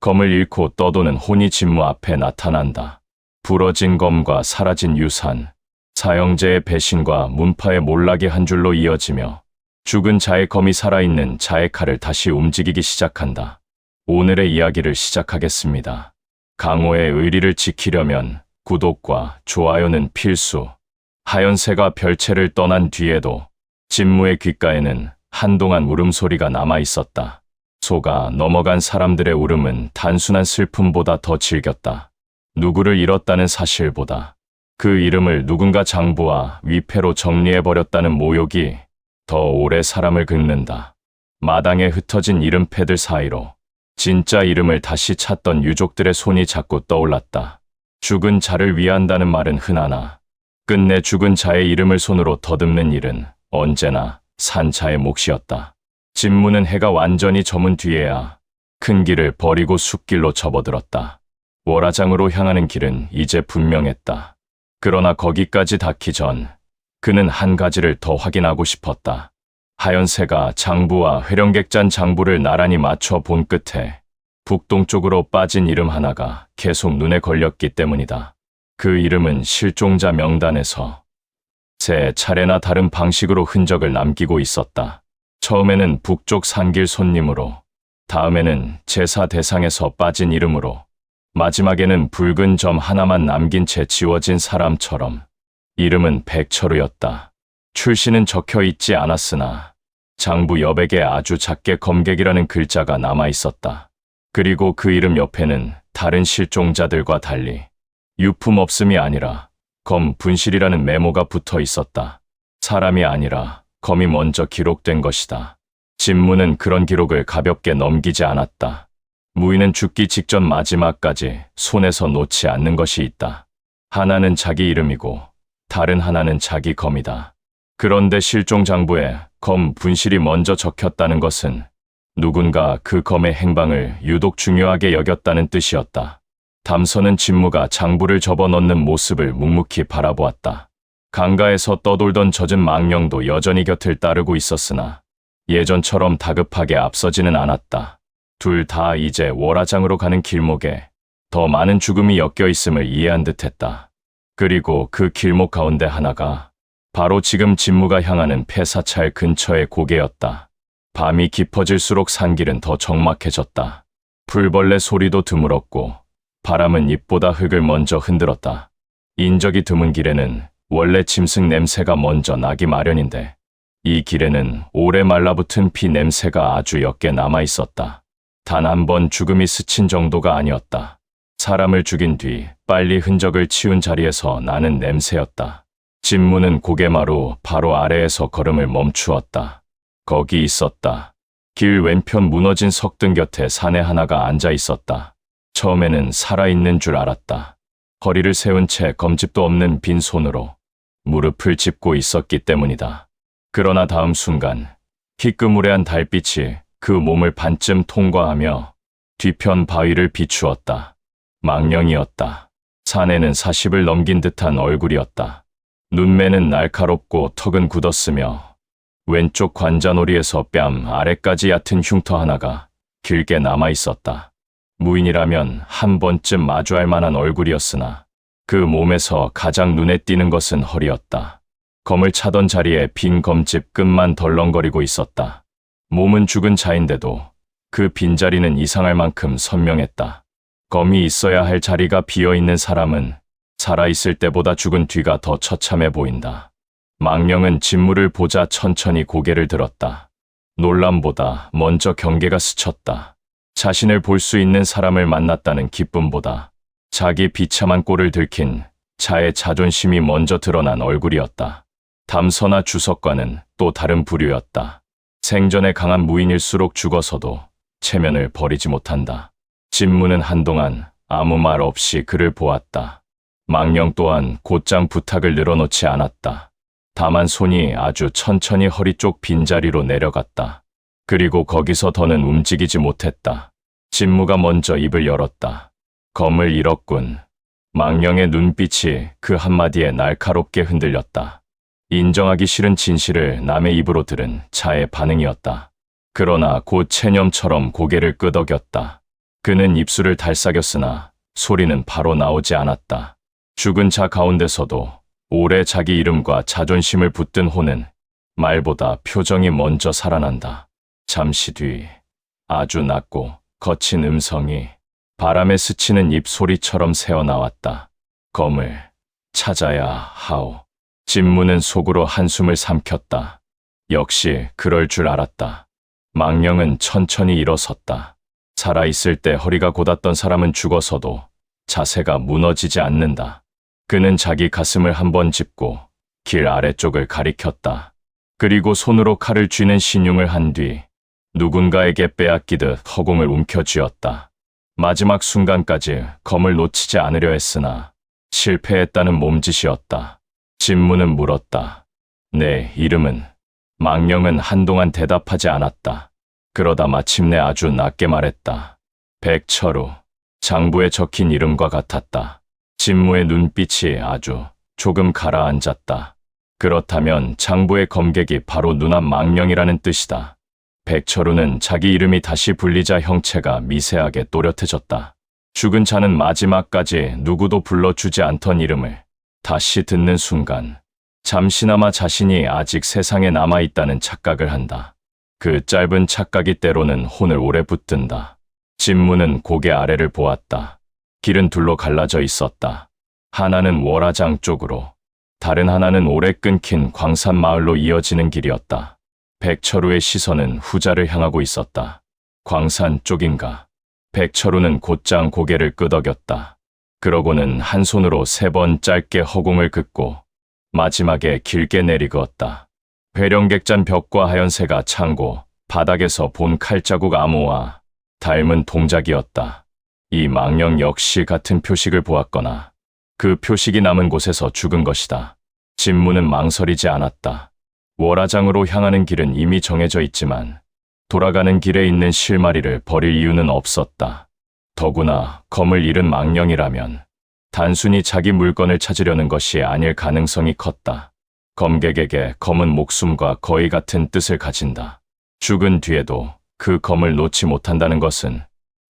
검을 잃고 떠도는 혼이 진무 앞에 나타난다. 부러진 검과 사라진 유산, 사형제의 배신과 문파의 몰락이 한 줄로 이어지며 죽은 자의 검이 살아있는 자의 칼을 다시 움직이기 시작한다. 오늘의 이야기를 시작하겠습니다. 강호의 의리를 지키려면 구독과 좋아요는 필수. 하연세가 별채를 떠난 뒤에도 진무의 귓가에는 한동안 울음소리가 남아 있었다. 속아 넘어간 사람들의 울음은 단순한 슬픔보다 더 질겼다. 누구를 잃었다는 사실보다 그 이름을 누군가 장부와 위패로 정리해버렸다는 모욕이 더 오래 사람을 긁는다. 마당에 흩어진 이름패들 사이로 진짜 이름을 다시 찾던 유족들의 손이 자꾸 떠올랐다. 죽은 자를 위한다는 말은 흔하나 끝내 죽은 자의 이름을 손으로 더듬는 일은 언제나 산 자의 몫이었다. 진무는 해가 완전히 저문 뒤에야 큰 길을 버리고 숲길로 접어들었다. 월화장으로 향하는 길은 이제 분명했다. 그러나 거기까지 닿기 전 그는 한 가지를 더 확인하고 싶었다. 하연세가 장부와 회령객잔 장부를 나란히 맞춰 본 끝에 북동쪽으로 빠진 이름 하나가 계속 눈에 걸렸기 때문이다. 그 이름은 실종자 명단에서 세 차례나 다른 방식으로 흔적을 남기고 있었다. 처음에는 북쪽 산길 손님으로, 다음에는 제사 대상에서 빠진 이름으로, 마지막에는 붉은 점 하나만 남긴 채 지워진 사람처럼. 이름은 백철우였다. 출신은 적혀 있지 않았으나 장부 여백에 아주 작게 검객이라는 글자가 남아 있었다. 그리고 그 이름 옆에는 다른 실종자들과 달리 유품 없음이 아니라 검 분실이라는 메모가 붙어 있었다. 사람이 아니라 검이 먼저 기록된 것이다. 진무는 그런 기록을 가볍게 넘기지 않았다. 무인은 죽기 직전 마지막까지 손에서 놓지 않는 것이 있다. 하나는 자기 이름이고 다른 하나는 자기 검이다. 그런데 실종장부에 검 분실이 먼저 적혔다는 것은 누군가 그 검의 행방을 유독 중요하게 여겼다는 뜻이었다. 담선은 진무가 장부를 접어넣는 모습을 묵묵히 바라보았다. 강가에서 떠돌던 젖은 망령도 여전히 곁을 따르고 있었으나 예전처럼 다급하게 앞서지는 않았다. 둘 다 이제 월화장으로 가는 길목에 더 많은 죽음이 엮여 있음을 이해한 듯했다. 그리고 그 길목 가운데 하나가 바로 지금 진무가 향하는 폐사찰 근처의 고개였다. 밤이 깊어질수록 산길은 더 적막해졌다. 풀벌레 소리도 드물었고 바람은 잎보다 흙을 먼저 흔들었다. 인적이 드문 길에는 원래 짐승 냄새가 먼저 나기 마련인데 이 길에는 오래 말라붙은 피 냄새가 아주 옅게 남아 있었다. 단 한 번 죽음이 스친 정도가 아니었다. 사람을 죽인 뒤 빨리 흔적을 치운 자리에서 나는 냄새였다. 진무는 고개마루 바로 아래에서 걸음을 멈추었다. 거기 있었다. 길 왼편 무너진 석등 곁에 사내 하나가 앉아 있었다. 처음에는 살아있는 줄 알았다. 허리를 세운 채 검집도 없는 빈손으로 무릎을 짚고 있었기 때문이다. 그러나 다음 순간 희끄무레한 달빛이 그 몸을 반쯤 통과하며 뒤편 바위를 비추었다. 망령이었다. 사내는 40을 넘긴 듯한 얼굴이었다. 눈매는 날카롭고 턱은 굳었으며 왼쪽 관자놀이에서 뺨 아래까지 얕은 흉터 하나가 길게 남아 있었다. 무인이라면 한 번쯤 마주할 만한 얼굴이었으나 그 몸에서 가장 눈에 띄는 것은 허리였다. 검을 차던 자리에 빈 검집 끝만 덜렁거리고 있었다. 몸은 죽은 자인데도 그 빈자리는 이상할 만큼 선명했다. 검이 있어야 할 자리가 비어있는 사람은 살아있을 때보다 죽은 뒤가 더 처참해 보인다. 망령은 진무를 보자 천천히 고개를 들었다. 놀람보다 먼저 경계가 스쳤다. 자신을 볼 수 있는 사람을 만났다는 기쁨보다 자기 비참한 꼴을 들킨 자의 자존심이 먼저 드러난 얼굴이었다. 담선아 주석과는 또 다른 부류였다. 생전에 강한 무인일수록 죽어서도 체면을 버리지 못한다. 진무는 한동안 아무 말 없이 그를 보았다. 망령 또한 곧장 부탁을 늘어놓지 않았다. 다만 손이 아주 천천히 허리 쪽 빈자리로 내려갔다. 그리고 거기서 더는 움직이지 못했다. 진무가 먼저 입을 열었다. 검을 잃었군. 망령의 눈빛이 그 한마디에 날카롭게 흔들렸다. 인정하기 싫은 진실을 남의 입으로 들은 자의 반응이었다. 그러나 곧 체념처럼 고개를 끄덕였다. 그는 입술을 달싹였으나 소리는 바로 나오지 않았다. 죽은 자 가운데서도 오래 자기 이름과 자존심을 붙든 호는 말보다 표정이 먼저 살아난다. 잠시 뒤 아주 낮고 거친 음성이 바람에 스치는 입소리처럼 새어나왔다. 검을 찾아야 하오. 진무는 속으로 한숨을 삼켰다. 역시 그럴 줄 알았다. 망령은 천천히 일어섰다. 살아있을 때 허리가 곧았던 사람은 죽어서도 자세가 무너지지 않는다. 그는 자기 가슴을 한번 짚고 길 아래쪽을 가리켰다. 그리고 손으로 칼을 쥐는 신용을 한 뒤 누군가에게 빼앗기듯 허공을 움켜쥐었다. 마지막 순간까지 검을 놓치지 않으려 했으나 실패했다는 몸짓이었다. 진무는 물었다. 내 이름은? 망령은 한동안 대답하지 않았다. 그러다 마침내 아주 낮게 말했다. 백철우. 장부에 적힌 이름과 같았다. 진무의 눈빛이 아주 조금 가라앉았다. 그렇다면 장부의 검객이 바로 누나 망령이라는 뜻이다. 백철우는 자기 이름이 다시 불리자 형체가 미세하게 또렷해졌다. 죽은 자는 마지막까지 누구도 불러주지 않던 이름을 다시 듣는 순간 잠시나마 자신이 아직 세상에 남아있다는 착각을 한다. 그 짧은 착각이 때로는 혼을 오래 붙든다. 진무는 고개 아래를 보았다. 길은 둘로 갈라져 있었다. 하나는 월화장 쪽으로, 다른 하나는 오래 끊긴 광산 마을로 이어지는 길이었다. 백철우의 시선은 후자를 향하고 있었다. 광산 쪽인가? 백철우는 곧장 고개를 끄덕였다. 그러고는 한 손으로 3번 짧게 허공을 긋고 마지막에 길게 내리그었다. 회령객잔 벽과 하연새가 창고 바닥에서 본 칼자국 암호와 닮은 동작이었다. 이 망령 역시 같은 표식을 보았거나 그 표식이 남은 곳에서 죽은 것이다. 진무는 망설이지 않았다. 월화장으로 향하는 길은 이미 정해져 있지만 돌아가는 길에 있는 실마리를 버릴 이유는 없었다. 더구나 검을 잃은 망령이라면 단순히 자기 물건을 찾으려는 것이 아닐 가능성이 컸다. 검객에게 검은 목숨과 거의 같은 뜻을 가진다. 죽은 뒤에도 그 검을 놓지 못한다는 것은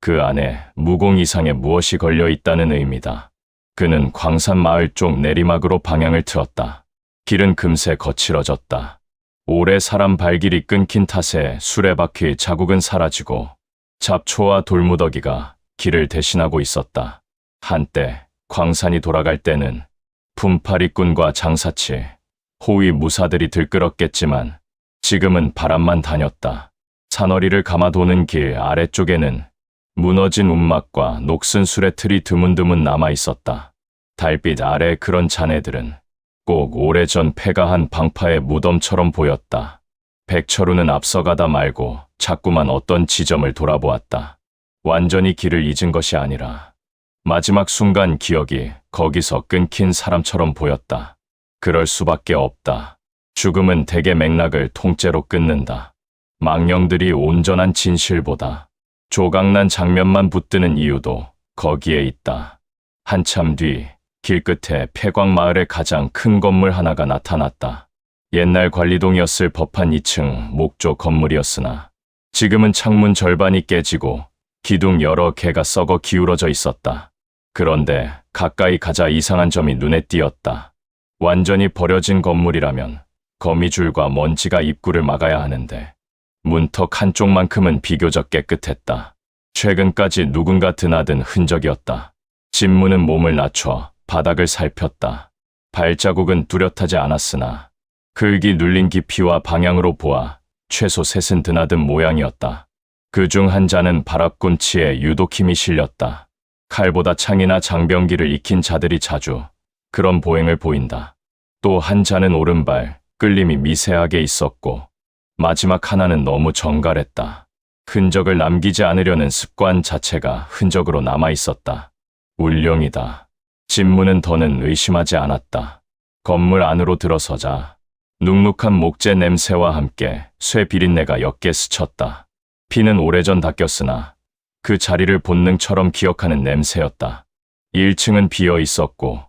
그 안에 무공 이상의 무엇이 걸려 있다는 의미다. 그는 광산 마을 쪽 내리막으로 방향을 틀었다. 길은 금세 거칠어졌다. 오래 사람 발길이 끊긴 탓에 수레바퀴 자국은 사라지고 잡초와 돌무더기가 길을 대신하고 있었다. 한때 광산이 돌아갈 때는 품팔이꾼과 장사치, 호위 무사들이 들끓었겠지만 지금은 바람만 다녔다. 산허리를 감아 도는 길 아래쪽에는 무너진 움막과 녹슨 수레틀이 드문드문 남아 있었다. 달빛 아래 그런 잔해들은 꼭 오래전 폐가한 방파의 무덤처럼 보였다. 백철우는 앞서가다 말고 자꾸만 어떤 지점을 돌아보았다. 완전히 길을 잊은 것이 아니라 마지막 순간 기억이 거기서 끊긴 사람처럼 보였다. 그럴 수밖에 없다. 죽음은 대개 맥락을 통째로 끊는다. 망령들이 온전한 진실보다 조각난 장면만 붙드는 이유도 거기에 있다. 한참 뒤 길 끝에 폐광마을의 가장 큰 건물 하나가 나타났다. 옛날 관리동이었을 법한 2층 목조 건물이었으나 지금은 창문 절반이 깨지고 기둥 여러 개가 썩어 기울어져 있었다. 그런데 가까이 가자 이상한 점이 눈에 띄었다. 완전히 버려진 건물이라면 거미줄과 먼지가 입구를 막아야 하는데 문턱 한쪽만큼은 비교적 깨끗했다. 최근까지 누군가 드나든 흔적이었다. 진무는 몸을 낮춰 바닥을 살폈다. 발자국은 뚜렷하지 않았으나 흙이 눌린 깊이와 방향으로 보아 최소 셋은 드나든 모양이었다. 그중 한 자는 바락꿈치에 유독 힘이 실렸다. 칼보다 창이나 장병기를 익힌 자들이 자주 그런 보행을 보인다. 또 한 자는 오른발 끌림이 미세하게 있었고 마지막 하나는 너무 정갈했다. 흔적을 남기지 않으려는 습관 자체가 흔적으로 남아 있었다. 울령이다. 진무는 더는 의심하지 않았다. 건물 안으로 들어서자 눅눅한 목재 냄새와 함께 쇠 비린내가 옅게 스쳤다. 피는 오래전 닦였으나 그 자리를 본능처럼 기억하는 냄새였다. 1층은 비어 있었고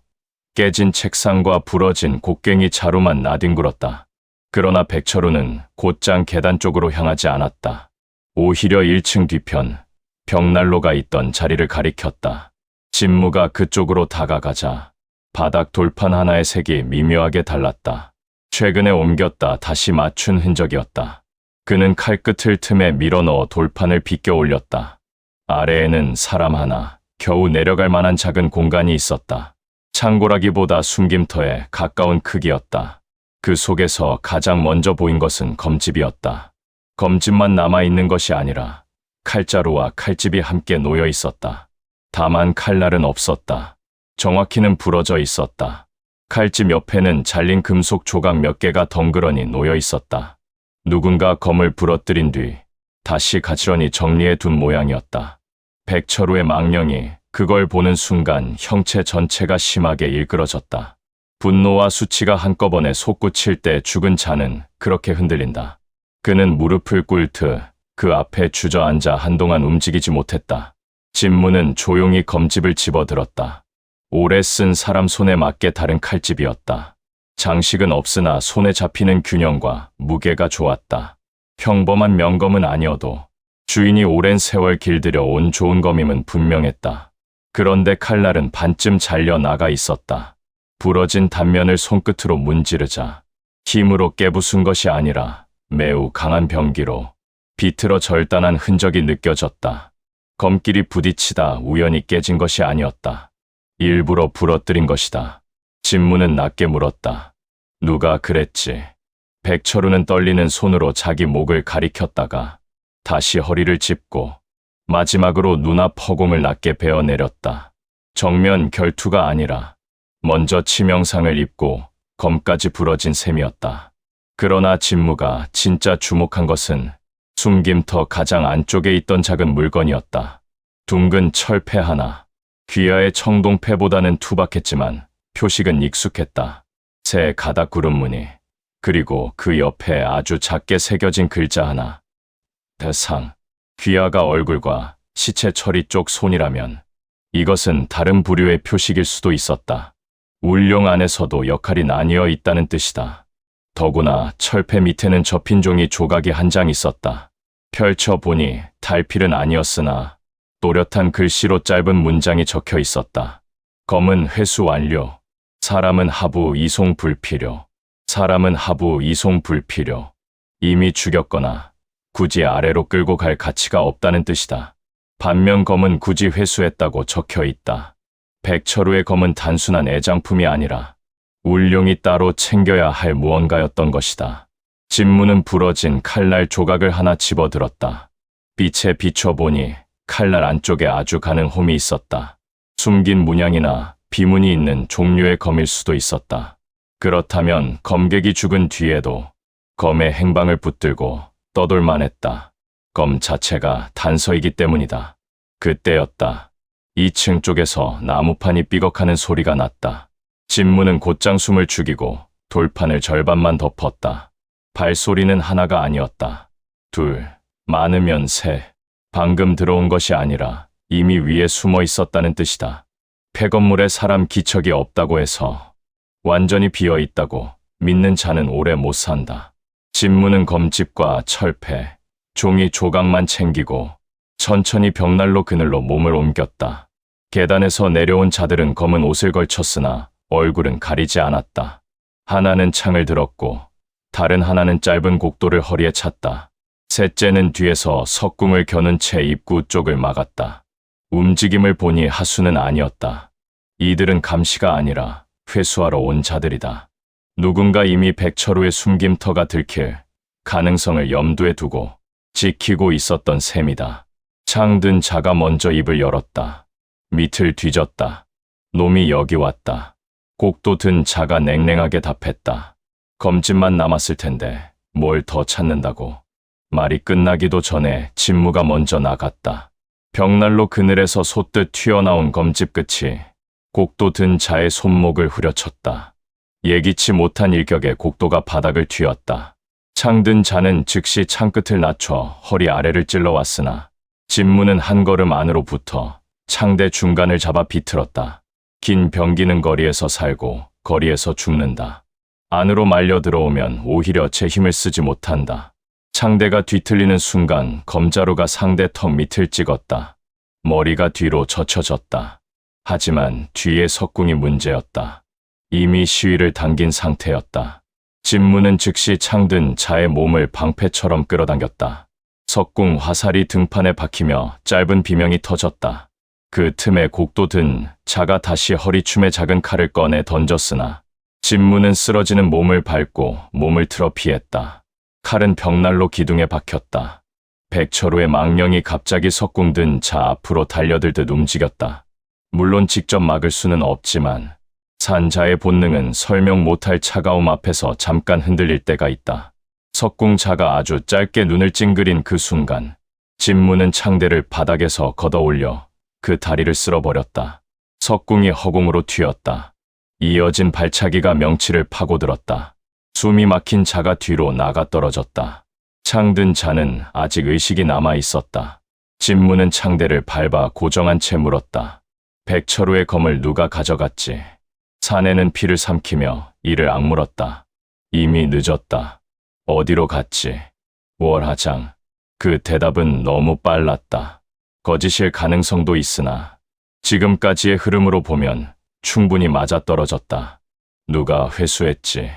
깨진 책상과 부러진 곡괭이 자루만 나뒹굴었다. 그러나 백철우는 곧장 계단 쪽으로 향하지 않았다. 오히려 1층 뒤편 벽난로가 있던 자리를 가리켰다. 진무가 그쪽으로 다가가자 바닥 돌판 하나의 색이 미묘하게 달랐다. 최근에 옮겼다 다시 맞춘 흔적이었다. 그는 칼끝을 틈에 밀어넣어 돌판을 비껴 올렸다. 아래에는 사람 하나, 겨우 내려갈 만한 작은 공간이 있었다. 창고라기보다 숨김터에 가까운 크기였다. 그 속에서 가장 먼저 보인 것은 검집이었다. 검집만 남아있는 것이 아니라 칼자루와 칼집이 함께 놓여 있었다. 다만 칼날은 없었다. 정확히는 부러져 있었다. 칼집 옆에는 잘린 금속 조각 몇 개가 덩그러니 놓여 있었다. 누군가 검을 부러뜨린 뒤 다시 가지런히 정리해 둔 모양이었다. 백철우의 망령이 그걸 보는 순간 형체 전체가 심하게 일그러졌다. 분노와 수치가 한꺼번에 솟구칠 때 죽은 자는 그렇게 흔들린다. 그는 무릎을 꿇듯 그 앞에 주저앉아 한동안 움직이지 못했다. 진무는 조용히 검집을 집어들었다. 오래 쓴 사람 손에 맞게 다른 칼집이었다. 장식은 없으나 손에 잡히는 균형과 무게가 좋았다. 평범한 명검은 아니어도 주인이 오랜 세월 길들여 온 좋은 검임은 분명했다. 그런데 칼날은 반쯤 잘려 나가 있었다. 부러진 단면을 손끝으로 문지르자 힘으로 깨부순 것이 아니라 매우 강한 병기로 비틀어 절단한 흔적이 느껴졌다. 검길이 부딪히다 우연히 깨진 것이 아니었다. 일부러 부러뜨린 것이다. 진무는 낮게 물었다. 누가 그랬지? 백철우는 떨리는 손으로 자기 목을 가리켰다가 다시 허리를 짚고 마지막으로 눈앞 허공을 낮게 베어내렸다. 정면 결투가 아니라 먼저 치명상을 입고 검까지 부러진 셈이었다. 그러나 진무가 진짜 주목한 것은 숨김터 가장 안쪽에 있던 작은 물건이었다. 둥근 철패 하나. 귀하의 청동패보다는 투박했지만 표식은 익숙했다. 새 가닥 구름무늬. 그리고 그 옆에 아주 작게 새겨진 글자 하나. 대상. 귀하가 얼굴과 시체 처리 쪽 손이라면 이것은 다른 부류의 표식일 수도 있었다. 울룡 안에서도 역할이 나뉘어 있다는 뜻이다. 더구나 철패 밑에는 접힌 종이 조각이 한 장 있었다. 펼쳐보니 달필은 아니었으나 또렷한 글씨로 짧은 문장이 적혀 있었다. 검은 회수 완료. 사람은 하부 이송 불필요. 사람은 하부 이송 불필요. 이미 죽였거나 굳이 아래로 끌고 갈 가치가 없다는 뜻이다. 반면 검은 굳이 회수했다고 적혀 있다. 백철우의 검은 단순한 애장품이 아니라 울룡이 따로 챙겨야 할 무언가였던 것이다. 진무는 부러진 칼날 조각을 하나 집어들었다. 빛에 비춰보니 칼날 안쪽에 아주 가는 홈이 있었다. 숨긴 문양이나 비문이 있는 종류의 검일 수도 있었다. 그렇다면 검객이 죽은 뒤에도 검의 행방을 붙들고 떠돌만 했다. 검 자체가 단서이기 때문이다. 그때였다. 2층 쪽에서 나무판이 삐걱하는 소리가 났다. 진무는 곧장 숨을 죽이고 돌판을 절반만 덮었다. 발소리는 하나가 아니었다. 둘, 많으면 셋. 방금 들어온 것이 아니라 이미 위에 숨어 있었다는 뜻이다. 폐건물에 사람 기척이 없다고 해서 완전히 비어 있다고 믿는 자는 오래 못 산다. 진무는 검집과 철패, 종이 조각만 챙기고 천천히 벽난로 그늘로 몸을 옮겼다. 계단에서 내려온 자들은 검은 옷을 걸쳤으나 얼굴은 가리지 않았다. 하나는 창을 들었고 다른 하나는 짧은 곡도를 허리에 찼다. 셋째는 뒤에서 석궁을 겨눈 채 입구 쪽을 막았다. 움직임을 보니 하수는 아니었다. 이들은 감시가 아니라 회수하러 온 자들이다. 누군가 이미 백철우의 숨김터가 들킬 가능성을 염두에 두고 지키고 있었던 셈이다. 창든 자가 먼저 입을 열었다. 밑을 뒤졌다. 놈이 여기 왔다. 곡도 든 자가 냉랭하게 답했다. 검집만 남았을 텐데 뭘 더 찾는다고. 말이 끝나기도 전에 진무가 먼저 나갔다. 벽난로 그늘에서 솟듯 튀어나온 검집 끝이 곡도 든 자의 손목을 후려쳤다. 예기치 못한 일격에 곡도가 바닥을 튀었다. 창든 자는 즉시 창끝을 낮춰 허리 아래를 찔러왔으나 진무는 한 걸음 안으로 붙어 창대 중간을 잡아 비틀었다. 긴 병기는 거리에서 살고 거리에서 죽는다. 안으로 말려 들어오면 오히려 제 힘을 쓰지 못한다. 창대가 뒤틀리는 순간 검자루가 상대 턱 밑을 찍었다. 머리가 뒤로 젖혀졌다. 하지만 뒤에 석궁이 문제였다. 이미 시위를 당긴 상태였다. 진무는 즉시 창든 자의 몸을 방패처럼 끌어당겼다. 석궁 화살이 등판에 박히며 짧은 비명이 터졌다. 그 틈에 곡도 든 자가 다시 허리춤에 작은 칼을 꺼내 던졌으나 진무는 쓰러지는 몸을 밟고 몸을 틀어 피했다. 칼은 벽난로 기둥에 박혔다. 백철우의 망령이 갑자기 석궁 든 자 앞으로 달려들듯 움직였다. 물론 직접 막을 수는 없지만 산자의 본능은 설명 못할 차가움 앞에서 잠깐 흔들릴 때가 있다. 석궁자가 아주 짧게 눈을 찡그린 그 순간 진무는 창대를 바닥에서 걷어올려 그 다리를 쓸어버렸다. 석궁이 허공으로 튀었다. 이어진 발차기가 명치를 파고들었다. 숨이 막힌 자가 뒤로 나가 떨어졌다. 창든 자는 아직 의식이 남아있었다. 진무는 창대를 밟아 고정한 채 물었다. 백철우의 검을 누가 가져갔지? 사내는 피를 삼키며 이를 악물었다. 이미 늦었다. 어디로 갔지? 월하장. 그 대답은 너무 빨랐다. 거짓일 가능성도 있으나 지금까지의 흐름으로 보면 충분히 맞아떨어졌다. 누가 회수했지?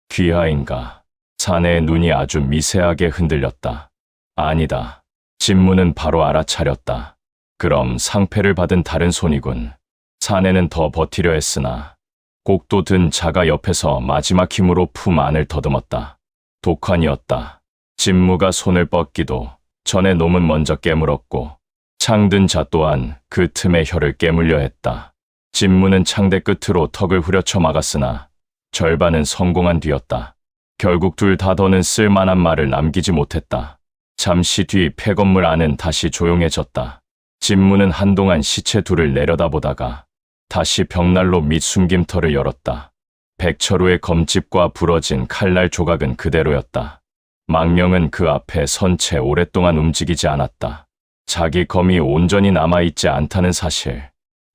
귀하인가? 사내의 눈이 아주 미세하게 흔들렸다. 아니다. 진무는 바로 알아차렸다. 그럼 상패를 받은 다른 손이군. 사내는 더 버티려 했으나 곡도 든 자가 옆에서 마지막 힘으로 품 안을 더듬었다. 독환이었다. 진무가 손을 뻗기도 전에 놈은 먼저 깨물었고 창든 자 또한 그 틈에 혀를 깨물려 했다. 진무는 창대 끝으로 턱을 후려쳐 막았으나 절반은 성공한 뒤였다. 결국 둘 다 더는 쓸만한 말을 남기지 못했다. 잠시 뒤 폐건물 안은 다시 조용해졌다. 진무는 한동안 시체 둘을 내려다보다가 다시 벽난로 밑 숨김터를 열었다. 백철우의 검집과 부러진 칼날 조각은 그대로였다. 망령은 그 앞에 선 채 오랫동안 움직이지 않았다. 자기 검이 온전히 남아있지 않다는 사실,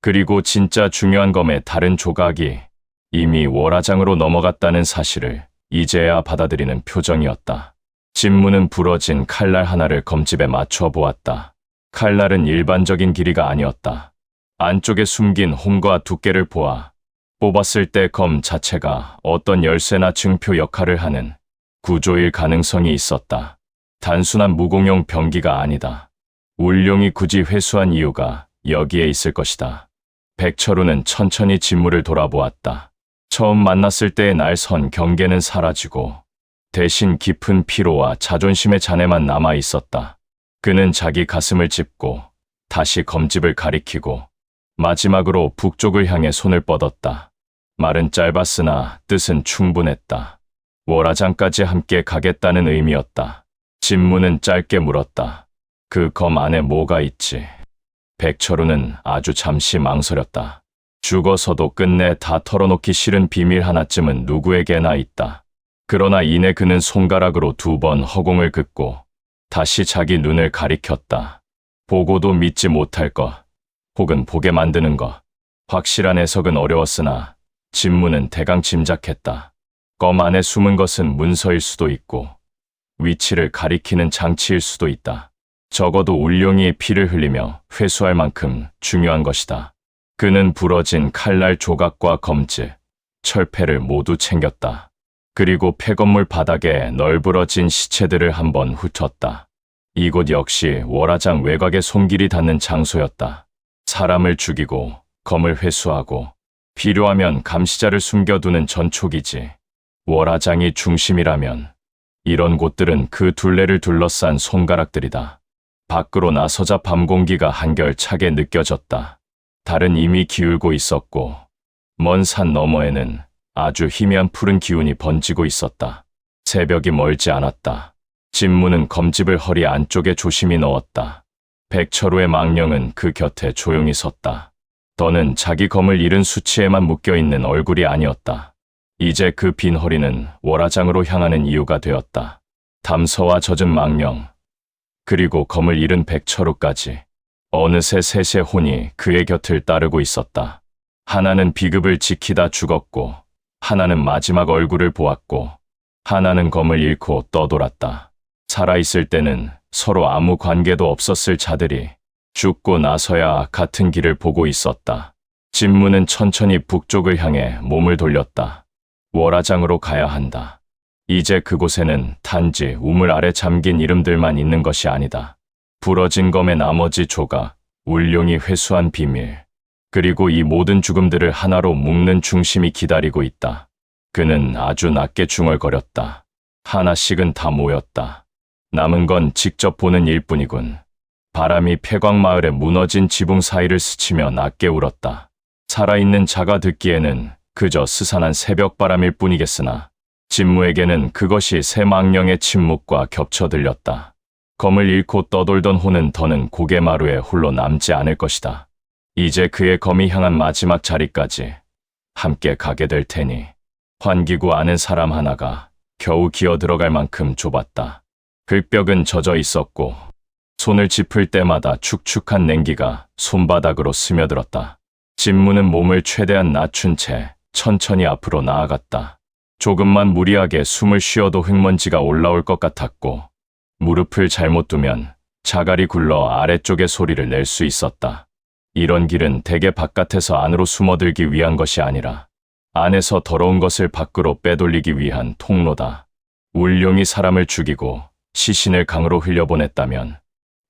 그리고 진짜 중요한 검의 다른 조각이 이미 월화장으로 넘어갔다는 사실을 이제야 받아들이는 표정이었다. 진무는 부러진 칼날 하나를 검집에 맞춰 보았다. 칼날은 일반적인 길이가 아니었다. 안쪽에 숨긴 홈과 두께를 보아 뽑았을 때 검 자체가 어떤 열쇠나 증표 역할을 하는 구조일 가능성이 있었다. 단순한 무공용 병기가 아니다. 울룡이 굳이 회수한 이유가 여기에 있을 것이다. 백철우는 천천히 진무를 돌아보았다. 처음 만났을 때의 날선 경계는 사라지고 대신 깊은 피로와 자존심의 잔해만 남아 있었다. 그는 자기 가슴을 짚고 다시 검집을 가리키고 마지막으로 북쪽을 향해 손을 뻗었다. 말은 짧았으나 뜻은 충분했다. 월화장까지 함께 가겠다는 의미였다. 진무는 짧게 물었다. 그 검 안에 뭐가 있지? 백철우는 아주 잠시 망설였다. 죽어서도 끝내 다 털어놓기 싫은 비밀 하나쯤은 누구에게나 있다. 그러나 이내 그는 손가락으로 2번 허공을 긋고 다시 자기 눈을 가리켰다. 보고도 믿지 못할 것, 혹은 보게 만드는 것. 확실한 해석은 어려웠으나 진무는 대강 짐작했다. 검 안에 숨은 것은 문서일 수도 있고 위치를 가리키는 장치일 수도 있다. 적어도 울룡이의 피를 흘리며 회수할 만큼 중요한 것이다. 그는 부러진 칼날 조각과 검집, 철패를 모두 챙겼다. 그리고 폐건물 바닥에 널브러진 시체들을 한번 훑었다. 이곳 역시 월화장 외곽의 손길이 닿는 장소였다. 사람을 죽이고 검을 회수하고 필요하면 감시자를 숨겨두는 전초기지. 월화장이 중심이라면 이런 곳들은 그 둘레를 둘러싼 손가락들이다. 밖으로 나서자 밤 공기가 한결 차게 느껴졌다. 달은 이미 기울고 있었고 먼 산 너머에는 아주 희미한 푸른 기운이 번지고 있었다. 새벽이 멀지 않았다. 진무는 검집을 허리 안쪽에 조심히 넣었다. 백철우의 망령은 그 곁에 조용히 섰다. 더는 자기 검을 잃은 수치에만 묶여있는 얼굴이 아니었다. 이제 그 빈 허리는 월화장으로 향하는 이유가 되었다. 담서와 젖은 망령, 그리고 검을 잃은 백철우까지 어느새 셋의 혼이 그의 곁을 따르고 있었다. 하나는 비급을 지키다 죽었고, 하나는 마지막 얼굴을 보았고, 하나는 검을 잃고 떠돌았다. 살아있을 때는 서로 아무 관계도 없었을 자들이 죽고 나서야 같은 길을 보고 있었다. 진무는 천천히 북쪽을 향해 몸을 돌렸다. 월화장으로 가야 한다. 이제 그곳에는 단지 우물 아래 잠긴 이름들만 있는 것이 아니다. 부러진 검의 나머지 조각, 울룡이 회수한 비밀, 그리고 이 모든 죽음들을 하나로 묶는 중심이 기다리고 있다. 그는 아주 낮게 중얼거렸다. 하나씩은 다 모였다. 남은 건 직접 보는 일뿐이군. 바람이 폐광마을의 무너진 지붕 사이를 스치며 낮게 울었다. 살아있는 자가 듣기에는 그저 스산한 새벽바람일 뿐이겠으나 진무에게는 그것이 새 망령의 침묵과 겹쳐 들렸다. 검을 잃고 떠돌던 호는 더는 고개마루에 홀로 남지 않을 것이다. 이제 그의 검이 향한 마지막 자리까지 함께 가게 될 테니 환기구 아는 사람 하나가 겨우 기어 들어갈 만큼 좁았다. 흙벽은 젖어 있었고 손을 짚을 때마다 축축한 냉기가 손바닥으로 스며들었다. 진무는 몸을 최대한 낮춘 채 천천히 앞으로 나아갔다. 조금만 무리하게 숨을 쉬어도 흙먼지가 올라올 것 같았고 무릎을 잘못 두면 자갈이 굴러 아래쪽의 소리를 낼 수 있었다. 이런 길은 대개 바깥에서 안으로 숨어들기 위한 것이 아니라 안에서 더러운 것을 밖으로 빼돌리기 위한 통로다. 울룡이 사람을 죽이고 시신을 강으로 흘려보냈다면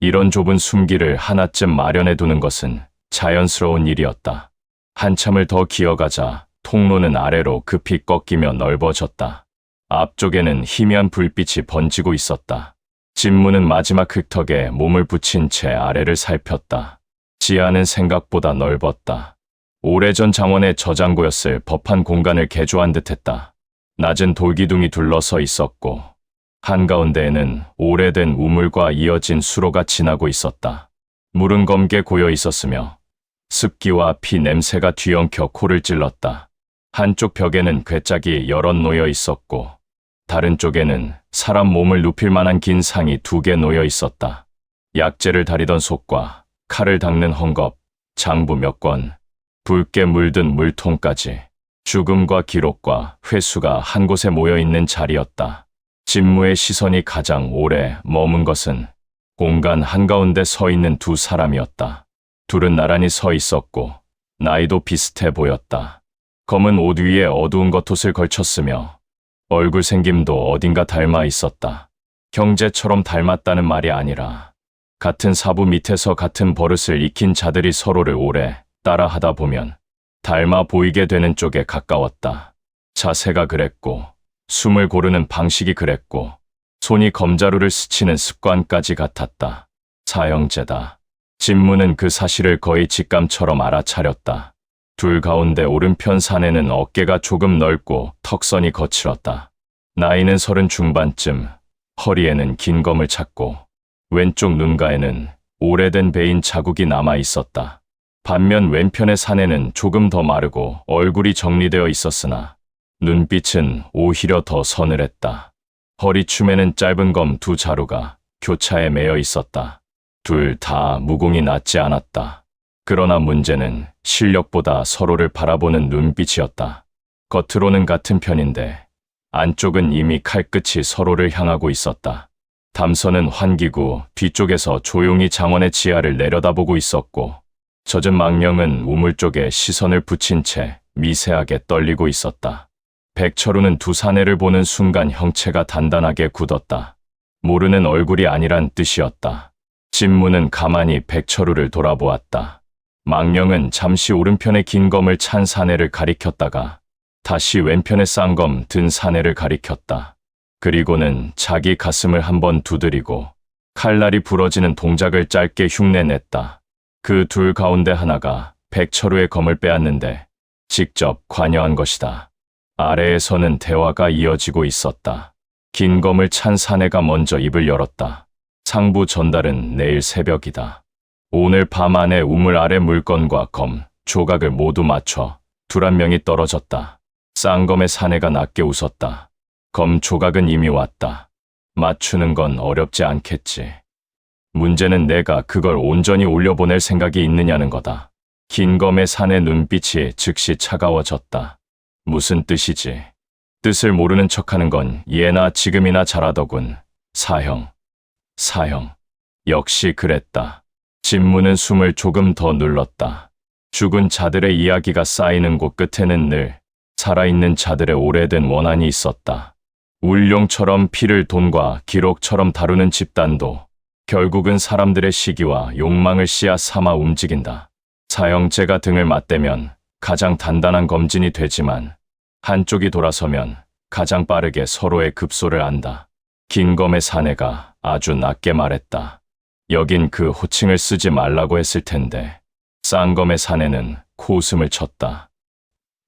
이런 좁은 숨길을 하나쯤 마련해 두는 것은 자연스러운 일이었다. 한참을 더 기어가자 통로는 아래로 급히 꺾이며 넓어졌다. 앞쪽에는 희미한 불빛이 번지고 있었다. 진무는 마지막 흙턱에 몸을 붙인 채 아래를 살폈다. 지하는 생각보다 넓었다. 오래전 장원의 저장고였을 법한 공간을 개조한 듯했다. 낮은 돌기둥이 둘러서 있었고 한가운데에는 오래된 우물과 이어진 수로가 지나고 있었다. 물은 검게 고여 있었으며 습기와 피 냄새가 뒤엉켜 코를 찔렀다. 한쪽 벽에는 괴짝이 여럿 놓여 있었고 다른 쪽에는 사람 몸을 눕힐 만한 긴 상이 2개 놓여 있었다. 약재를 다리던 솥과 칼을 닦는 헝겊, 장부 몇 권, 붉게 물든 물통까지 죽음과 기록과 회수가 한 곳에 모여 있는 자리였다. 진무의 시선이 가장 오래 머문 것은 공간 한가운데 서 있는 2 사람이었다. 둘은 나란히 서 있었고 나이도 비슷해 보였다. 검은 옷 위에 어두운 겉옷을 걸쳤으며 얼굴 생김도 어딘가 닮아 있었다. 형제처럼 닮았다는 말이 아니라 같은 사부 밑에서 같은 버릇을 익힌 자들이 서로를 오래 따라하다 보면 닮아 보이게 되는 쪽에 가까웠다. 자세가 그랬고 숨을 고르는 방식이 그랬고 손이 검자루를 스치는 습관까지 같았다. 사형제다. 진무는 그 사실을 거의 직감처럼 알아차렸다. 둘 가운데 오른편 사내는 어깨가 조금 넓고 턱선이 거칠었다. 나이는 30 중반쯤, 허리에는 긴 검을 찼고 왼쪽 눈가에는 오래된 베인 자국이 남아 있었다. 반면 왼편의 사내는 조금 더 마르고 얼굴이 정리되어 있었으나 눈빛은 오히려 더 서늘했다. 허리춤에는 짧은 검 2 자루가 교차에 매여 있었다. 둘 다 무공이 낮지 않았다. 그러나 문제는 실력보다 서로를 바라보는 눈빛이었다. 겉으로는 같은 편인데 안쪽은 이미 칼끝이 서로를 향하고 있었다. 담선은 환기구 뒤쪽에서 조용히 장원의 지하를 내려다보고 있었고 젖은 망령은 우물 쪽에 시선을 붙인 채 미세하게 떨리고 있었다. 백철우는 2 사내를 보는 순간 형체가 단단하게 굳었다. 모르는 얼굴이 아니란 뜻이었다. 진무는 가만히 백철우를 돌아보았다. 망령은 잠시 오른편에 긴 검을 찬 사내를 가리켰다가 다시 왼편에 싼 검 든 사내를 가리켰다. 그리고는 자기 가슴을 한번 두드리고 칼날이 부러지는 동작을 짧게 흉내냈다. 그 둘 가운데 하나가 백철우의 검을 빼앗는데 직접 관여한 것이다. 아래에서는 대화가 이어지고 있었다. 긴 검을 찬 사내가 먼저 입을 열었다. 상부 전달은 내일 새벽이다. 오늘 밤 안에 우물 아래 물건과 검, 조각을 모두 맞춰 2-1명이 떨어졌다. 쌍검의 사내가 낮게 웃었다. 검 조각은 이미 왔다. 맞추는 건 어렵지 않겠지. 문제는 내가 그걸 온전히 올려보낼 생각이 있느냐는 거다. 긴 검의 사내 눈빛이 즉시 차가워졌다. 무슨 뜻이지? 뜻을 모르는 척하는 건 예나 지금이나 잘하더군. 사형. 역시 그랬다. 진무는 숨을 조금 더 눌렀다. 죽은 자들의 이야기가 쌓이는 곳 끝에는 늘 살아있는 자들의 오래된 원한이 있었다. 울룡처럼 피를 돈과 기록처럼 다루는 집단도 결국은 사람들의 시기와 욕망을 씨앗 삼아 움직인다. 사형제가 등을 맞대면 가장 단단한 검진이 되지만 한쪽이 돌아서면 가장 빠르게 서로의 급소를 안다. 긴검의 사내가 아주 낮게 말했다. 여긴 그 호칭을 쓰지 말라고 했을 텐데. 쌍검의 사내는 코웃음을 쳤다.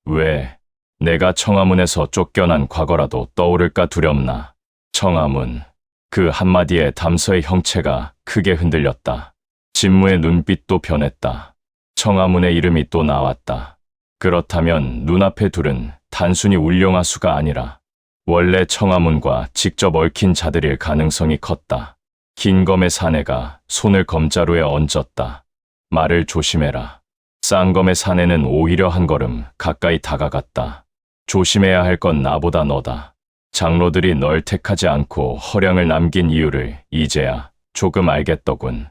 왜 내가 청화문에서 쫓겨난 과거라도 떠오를까 두렵나. 청화문. 그 한마디에 담서의 형체가 크게 흔들렸다. 진무의 눈빛도 변했다. 청화문의 이름이 또 나왔다. 그렇다면 눈앞의 둘은 단순히 울룡하수가 아니라 원래 청화문과 직접 얽힌 자들일 가능성이 컸다. 긴검의 사내가 손을 검자루에 얹었다. 말을 조심해라. 쌍검의 사내는 오히려 한 걸음 가까이 다가갔다. 조심해야 할 건 나보다 너다. 장로들이 널 택하지 않고 허량을 남긴 이유를 이제야 조금 알겠더군.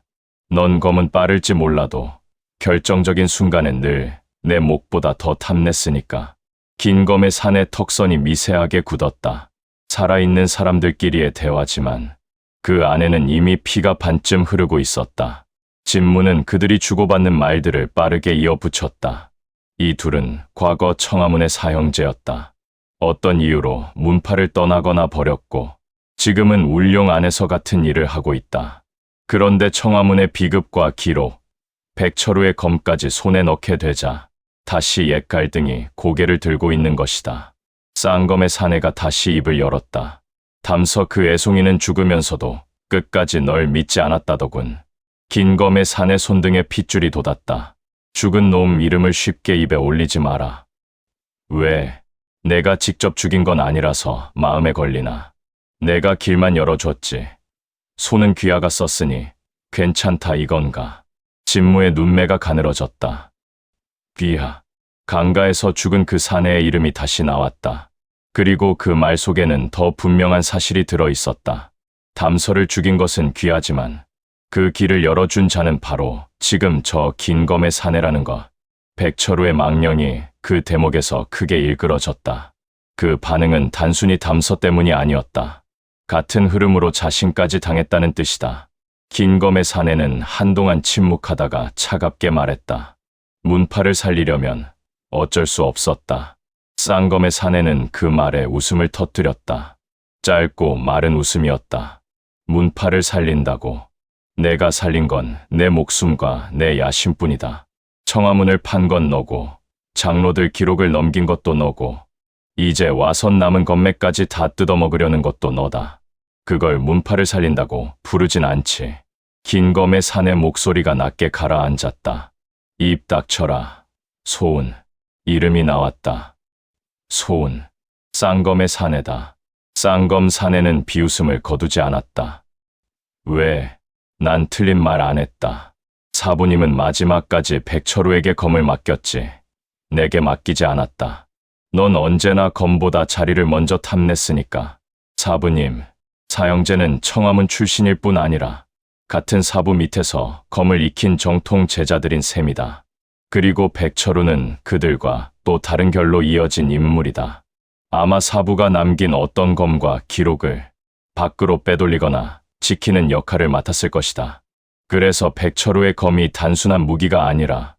넌 검은 빠를지 몰라도 결정적인 순간엔 늘 내 목보다 더 탐냈으니까. 긴검의 사내 턱선이 미세하게 굳었다. 살아있는 사람들끼리의 대화지만 그 안에는 이미 피가 반쯤 흐르고 있었다. 진무는 그들이 주고받는 말들을 빠르게 이어붙였다. 이 둘은 과거 청화문의 사형제였다. 어떤 이유로 문파를 떠나거나 버렸고 지금은 울룡 안에서 같은 일을 하고 있다. 그런데 청화문의 비급과 기록, 백철우의 검까지 손에 넣게 되자 다시 옛 갈등이 고개를 들고 있는 것이다. 쌍검의 사내가 다시 입을 열었다. 담서 그 애송이는 죽으면서도 끝까지 널 믿지 않았다더군. 긴검의 사내 손등에 핏줄이 돋았다. 죽은 놈 이름을 쉽게 입에 올리지 마라. 왜? 내가 직접 죽인 건 아니라서 마음에 걸리나. 내가 길만 열어줬지. 손은 귀하가 썼으니 괜찮다 이건가. 진무의 눈매가 가늘어졌다. 귀하. 강가에서 죽은 그 사내의 이름이 다시 나왔다. 그리고 그 말 속에는 더 분명한 사실이 들어 있었다. 담서를 죽인 것은 귀하지만 그 길을 열어준 자는 바로 지금 저 긴검의 사내라는 것. 백철우의 망령이 그 대목에서 크게 일그러졌다. 그 반응은 단순히 담서 때문이 아니었다. 같은 흐름으로 자신까지 당했다는 뜻이다. 긴검의 사내는 한동안 침묵하다가 차갑게 말했다. 문파를 살리려면 어쩔 수 없었다. 쌍검의 사내는 그 말에 웃음을 터뜨렸다. 짧고 마른 웃음이었다. 문파를 살린다고. 내가 살린 건 내 목숨과 내 야심뿐이다. 청화문을 판 건 너고 장로들 기록을 넘긴 것도 너고 이제 와선 남은 검매까지 다 뜯어먹으려는 것도 너다. 그걸 문파를 살린다고 부르진 않지. 긴검의 사내 목소리가 낮게 가라앉았다. 입 닥쳐라. 소은. 이름이 나왔다. 소은. 쌍검의 사내다. 쌍검 사내는 비웃음을 거두지 않았다. 왜? 난 틀린 말 안 했다. 사부님은 마지막까지 백철우에게 검을 맡겼지. 내게 맡기지 않았다. 넌 언제나 검보다 자리를 먼저 탐냈으니까. 사부님, 사형제는 청화문 출신일 뿐 아니라 같은 사부 밑에서 검을 익힌 정통 제자들인 셈이다. 그리고 백철우는 그들과 또 다른 결로 이어진 인물이다. 아마 사부가 남긴 어떤 검과 기록을 밖으로 빼돌리거나 지키는 역할을 맡았을 것이다. 그래서 백철우의 검이 단순한 무기가 아니라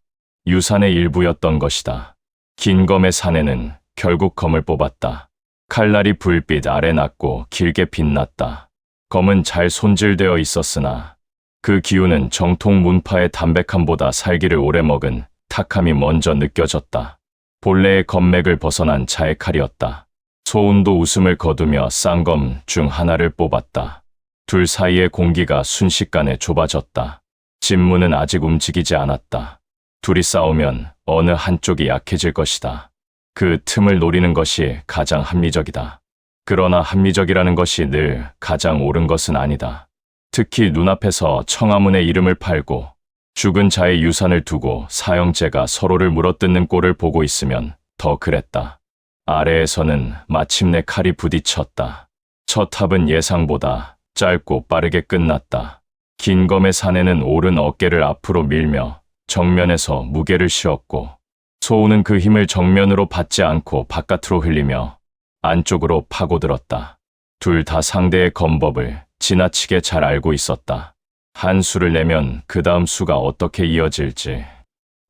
유산의 일부였던 것이다. 긴검의 사내는 결국 검을 뽑았다. 칼날이 불빛 아래 났고 길게 빛났다. 검은 잘 손질되어 있었으나 그 기운은 정통 문파의 담백함보다 살기를 오래 먹은 탁함이 먼저 느껴졌다. 본래의 검맥을 벗어난 자의 칼이었다. 소운도 웃음을 거두며 쌍검 중 하나를 뽑았다. 둘 사이의 공기가 순식간에 좁아졌다. 진무는 아직 움직이지 않았다. 둘이 싸우면 어느 한쪽이 약해질 것이다. 그 틈을 노리는 것이 가장 합리적이다. 그러나 합리적이라는 것이 늘 가장 옳은 것은 아니다. 특히 눈앞에서 청화문의 이름을 팔고 죽은 자의 유산을 두고 사형제가 서로를 물어뜯는 꼴을 보고 있으면 더 그랬다. 아래에서는 마침내 칼이 부딪혔다. 첫 합은 예상보다 짧고 빠르게 끝났다. 긴검의 사내는 오른 어깨를 앞으로 밀며 정면에서 무게를 씌웠고, 소우는 그 힘을 정면으로 받지 않고 바깥으로 흘리며 안쪽으로 파고들었다. 둘 다 상대의 검법을 지나치게 잘 알고 있었다. 한 수를 내면 그 다음 수가 어떻게 이어질지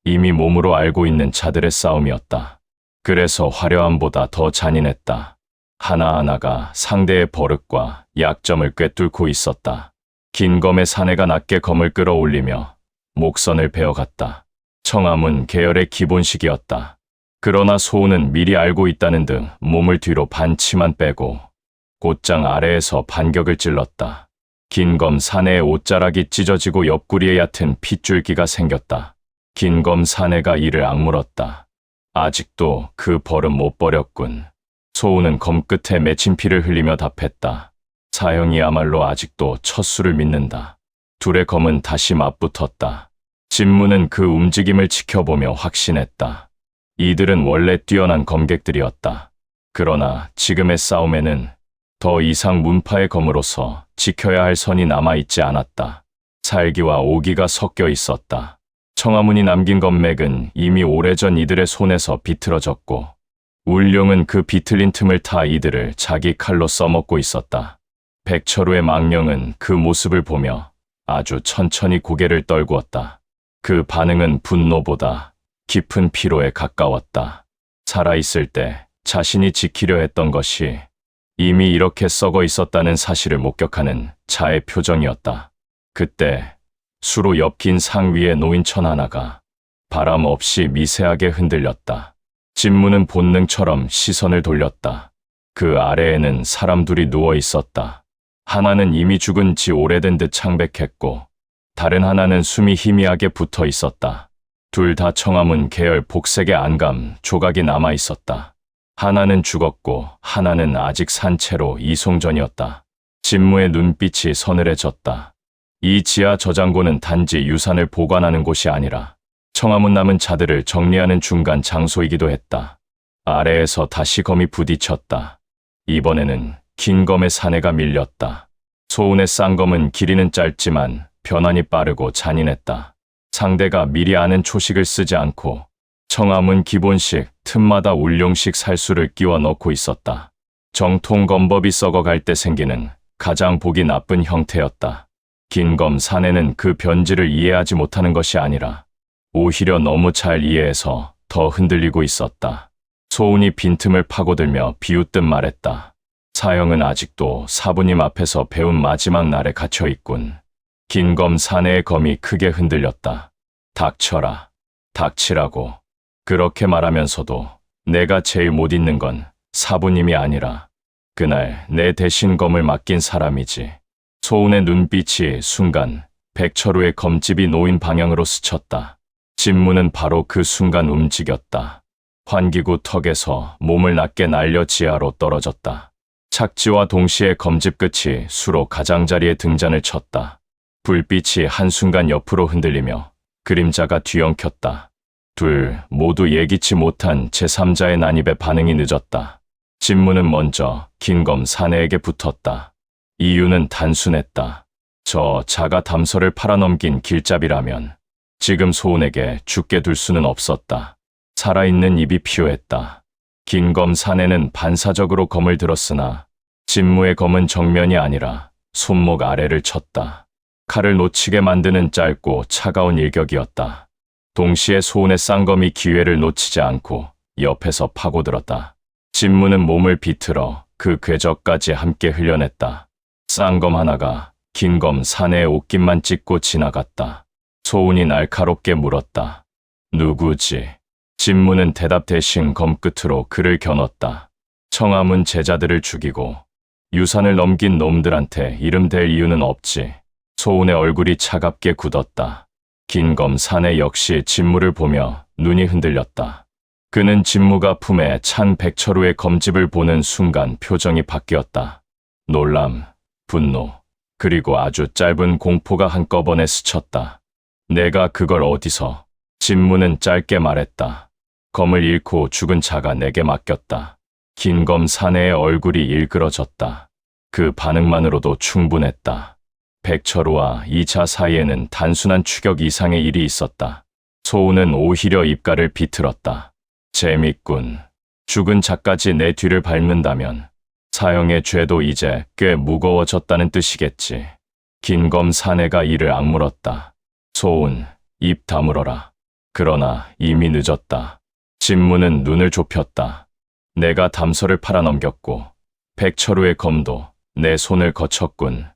이미 몸으로 알고 있는 자들의 싸움이었다. 그래서 화려함보다 더 잔인했다. 하나하나가 상대의 버릇과 약점을 꿰뚫고 있었다. 긴검의 사내가 낮게 검을 끌어올리며 목선을 베어갔다. 청함은 계열의 기본식이었다. 그러나 소우는 미리 알고 있다는 등 몸을 뒤로 반치만 빼고 곧장 아래에서 반격을 찔렀다. 긴검 사내의 옷자락이 찢어지고 옆구리에 얕은 핏줄기가 생겼다. 긴검 사내가 이를 악물었다. 아직도 그 벌은 못 버렸군. 소우는 검 끝에 맺힌 피를 흘리며 답했다. 사형이야말로 아직도 첫 수를 믿는다. 둘의 검은 다시 맞붙었다. 진무는 그 움직임을 지켜보며 확신했다. 이들은 원래 뛰어난 검객들이었다. 그러나 지금의 싸움에는 더 이상 문파의 검으로서 지켜야 할 선이 남아있지 않았다. 살기와 오기가 섞여 있었다. 청화문이 남긴 검맥은 이미 오래전 이들의 손에서 비틀어졌고, 울룡은 그 비틀린 틈을 타 이들을 자기 칼로 써먹고 있었다. 백철우의 망령은 그 모습을 보며 아주 천천히 고개를 떨구었다. 그 반응은 분노보다 깊은 피로에 가까웠다. 살아있을 때 자신이 지키려 했던 것이 이미 이렇게 썩어 있었다는 사실을 목격하는 자의 표정이었다. 그때 수로 엮인 상 위에 놓인 천 하나가 바람 없이 미세하게 흔들렸다. 진무는 본능처럼 시선을 돌렸다. 그 아래에는 사람 둘이 누워 있었다. 하나는 이미 죽은 지 오래된 듯 창백했고, 다른 하나는 숨이 희미하게 붙어 있었다. 둘 다 청화문 계열 복색의 안감 조각이 남아 있었다. 하나는 죽었고 하나는 아직 산채로 이송전이었다. 진무의 눈빛이 서늘해졌다. 이 지하 저장고는 단지 유산을 보관하는 곳이 아니라 청화문 남은 자들을 정리하는 중간 장소이기도 했다. 아래에서 다시 검이 부딪혔다. 이번에는 긴 검의 사내가 밀렸다. 소운의 쌍검은 길이는 짧지만 변환이 빠르고 잔인했다. 상대가 미리 아는 초식을 쓰지 않고 청함은 기본식, 틈마다 울룡식 살수를 끼워 넣고 있었다. 정통 검법이 썩어갈 때 생기는 가장 보기 나쁜 형태였다. 긴검 사내는 그 변질을 이해하지 못하는 것이 아니라 오히려 너무 잘 이해해서 더 흔들리고 있었다. 소운이 빈틈을 파고들며 비웃듯 말했다. 사형은 아직도 사부님 앞에서 배운 마지막 날에 갇혀있군. 긴검 사내의 검이 크게 흔들렸다. 닥쳐라. 닥치라고. 그렇게 말하면서도 내가 제일 못 잊는 건 사부님이 아니라 그날 내 대신 검을 맡긴 사람이지. 소운의 눈빛이 순간 백철우의 검집이 놓인 방향으로 스쳤다. 진무는 바로 그 순간 움직였다. 환기구 턱에서 몸을 낮게 날려 지하로 떨어졌다. 착지와 동시에 검집 끝이 수로 가장자리에 등잔을 쳤다. 불빛이 한순간 옆으로 흔들리며 그림자가 뒤엉켰다. 둘 모두 예기치 못한 제3자의 난입에 반응이 늦었다. 진무는 먼저 긴검 사내에게 붙었다. 이유는 단순했다. 저 자가 담서를 팔아넘긴 길잡이라면 지금 소운에게 죽게 둘 수는 없었다. 살아있는 입이 필요했다. 긴검 사내는 반사적으로 검을 들었으나 진무의 검은 정면이 아니라 손목 아래를 쳤다. 칼을 놓치게 만드는 짧고 차가운 일격이었다. 동시에 소운의 쌍검이 기회를 놓치지 않고 옆에서 파고들었다. 진무는 몸을 비틀어 그 궤적까지 함께 흘려냈다. 쌍검 하나가 긴검 사내의 옷깃만 찢고 지나갔다. 소운이 날카롭게 물었다. 누구지? 진무는 대답 대신 검 끝으로 그를 겨눴다. 청함은 제자들을 죽이고 유산을 넘긴 놈들한테 이름 댈 이유는 없지. 소운의 얼굴이 차갑게 굳었다. 긴검 사내 역시 진무를 보며 눈이 흔들렸다. 그는 진무가 품에 찬 백철우의 검집을 보는 순간 표정이 바뀌었다. 놀람, 분노, 그리고 아주 짧은 공포가 한꺼번에 스쳤다. 내가 그걸 어디서? 진무는 짧게 말했다. 검을 잃고 죽은 자가 내게 맡겼다. 긴검 사내의 얼굴이 일그러졌다. 그 반응만으로도 충분했다. 백철우와 이자 사이에는 단순한 추격 이상의 일이 있었다. 소우는 오히려 입가를 비틀었다. 재밌군. 죽은 자까지 내 뒤를 밟는다면 사형의 죄도 이제 꽤 무거워졌다는 뜻이겠지. 긴검 사내가 이를 악물었다. 소운, 입 다물어라. 그러나 이미 늦었다. 진무는 눈을 좁혔다. 내가 담소를 팔아넘겼고 백철우의 검도 내 손을 거쳤군.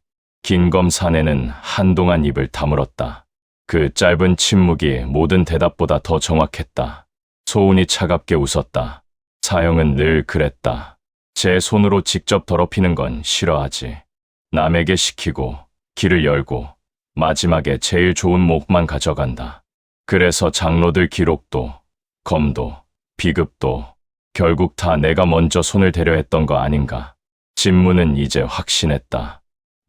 긴검 사내는 한동안 입을 다물었다. 그 짧은 침묵이 모든 대답보다 더 정확했다. 소운이 차갑게 웃었다. 사형은 늘 그랬다. 제 손으로 직접 더럽히는 건 싫어하지. 남에게 시키고 길을 열고 마지막에 제일 좋은 목만 가져간다. 그래서 장로들 기록도 검도 비급도 결국 다 내가 먼저 손을 대려 했던 거 아닌가. 진무는 이제 확신했다.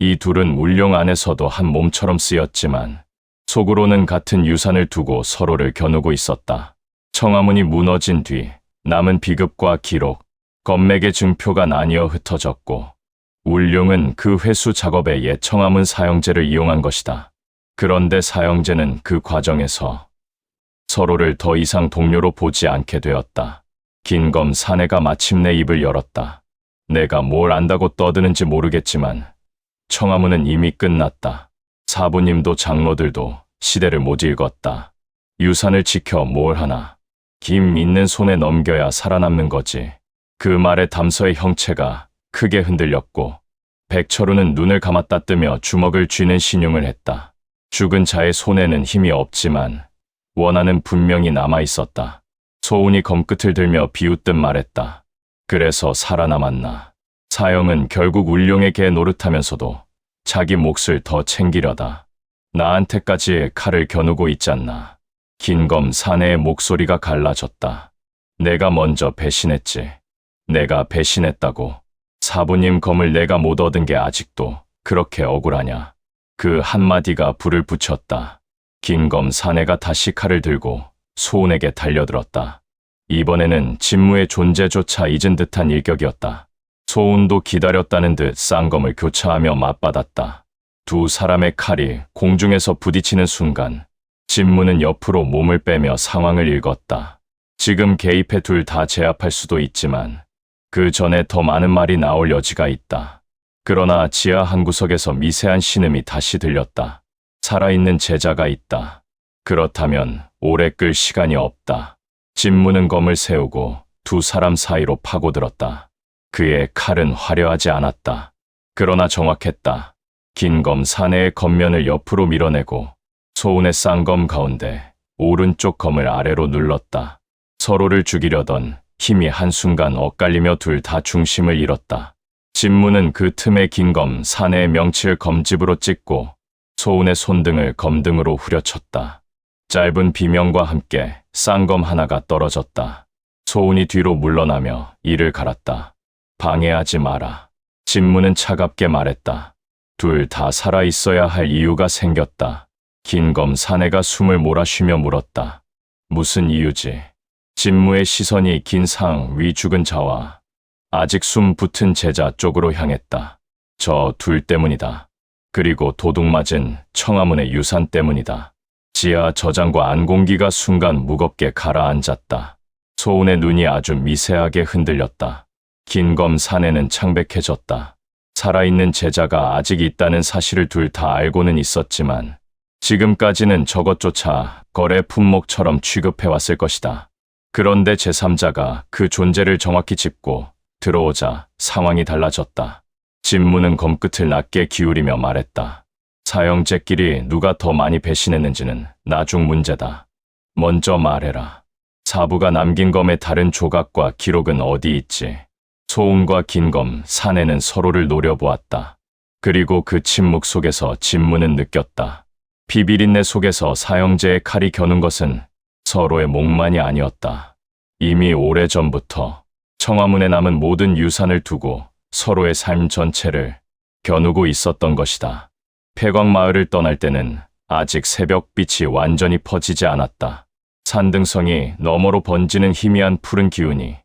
이 둘은 울룡 안에서도 한 몸처럼 쓰였지만 속으로는 같은 유산을 두고 서로를 겨누고 있었다. 청화문이 무너진 뒤 남은 비급과 기록, 검맥의 증표가 나뉘어 흩어졌고 울룡은 그 회수 작업에 옛 청화문 사형제를 이용한 것이다. 그런데 사형제는 그 과정에서 서로를 더 이상 동료로 보지 않게 되었다. 긴검 사내가 마침내 입을 열었다. 내가 뭘 안다고 떠드는지 모르겠지만 청화문은 이미 끝났다. 사부님도 장로들도 시대를 못 읽었다. 유산을 지켜 뭘 하나. 김 있는 손에 넘겨야 살아남는 거지. 그 말에 담서의 형체가 크게 흔들렸고 백철우는 눈을 감았다 뜨며 주먹을 쥐는 신용을 했다. 죽은 자의 손에는 힘이 없지만 원한은 분명히 남아있었다. 소운이 검끝을 들며 비웃듯 말했다. 그래서 살아남았나. 사형은 결국 울룡의 개 노릇하면서도 자기 몫을 더 챙기려다. 나한테까지 칼을 겨누고 있잖나. 긴검 사내의 목소리가 갈라졌다. 내가 먼저 배신했지. 내가 배신했다고. 사부님 검을 내가 못 얻은 게 아직도 그렇게 억울하냐. 그 한마디가 불을 붙였다. 긴검 사내가 다시 칼을 들고 소운에게 달려들었다. 이번에는 진무의 존재조차 잊은 듯한 일격이었다. 소운도 기다렸다는 듯 쌍검을 교차하며 맞받았다. 두 사람의 칼이 공중에서 부딪히는 순간 진무는 옆으로 몸을 빼며 상황을 읽었다. 지금 개입해 둘 다 제압할 수도 있지만 그 전에 더 많은 말이 나올 여지가 있다. 그러나 지하 한 구석에서 미세한 신음이 다시 들렸다. 살아있는 제자가 있다. 그렇다면 오래 끌 시간이 없다. 진무는 검을 세우고 두 사람 사이로 파고들었다. 그의 칼은 화려하지 않았다. 그러나 정확했다. 긴검 사내의 겉면을 옆으로 밀어내고 소운의 쌍검 가운데 오른쪽 검을 아래로 눌렀다. 서로를 죽이려던 힘이 한순간 엇갈리며 둘 다 중심을 잃었다. 진무는 그 틈에 긴검 사내의 명치를 검집으로 찍고 소운의 손등을 검등으로 후려쳤다. 짧은 비명과 함께 쌍검 하나가 떨어졌다. 소운이 뒤로 물러나며 이를 갈았다. 방해하지 마라. 진무는 차갑게 말했다. 둘 다 살아있어야 할 이유가 생겼다. 긴검 사내가 숨을 몰아쉬며 물었다. 무슨 이유지? 진무의 시선이 긴 상 위 죽은 자와 아직 숨 붙은 제자 쪽으로 향했다. 저 둘 때문이다. 그리고 도둑 맞은 청화문의 유산 때문이다. 지하 저장과 안공기가 순간 무겁게 가라앉았다. 소운의 눈이 아주 미세하게 흔들렸다. 긴검 사내는 창백해졌다. 살아있는 제자가 아직 있다는 사실을 둘 다 알고는 있었지만 지금까지는 저것조차 거래 품목처럼 취급해왔을 것이다. 그런데 제3자가 그 존재를 정확히 짚고 들어오자 상황이 달라졌다. 진무는 검끝을 낮게 기울이며 말했다. 사형제끼리 누가 더 많이 배신했는지는 나중 문제다. 먼저 말해라. 사부가 남긴 검의 다른 조각과 기록은 어디 있지? 소운과 긴검 사내는 서로를 노려보았다. 그리고 그 침묵 속에서 진무는 느꼈다. 비비린내 속에서 사형제의 칼이 겨눈 것은 서로의 목만이 아니었다. 이미 오래전부터 청화문에 남은 모든 유산을 두고 서로의 삶 전체를 겨누고 있었던 것이다. 폐광마을을 떠날 때는 아직 새벽빛이 완전히 퍼지지 않았다. 산등성이 너머로 번지는 희미한 푸른 기운이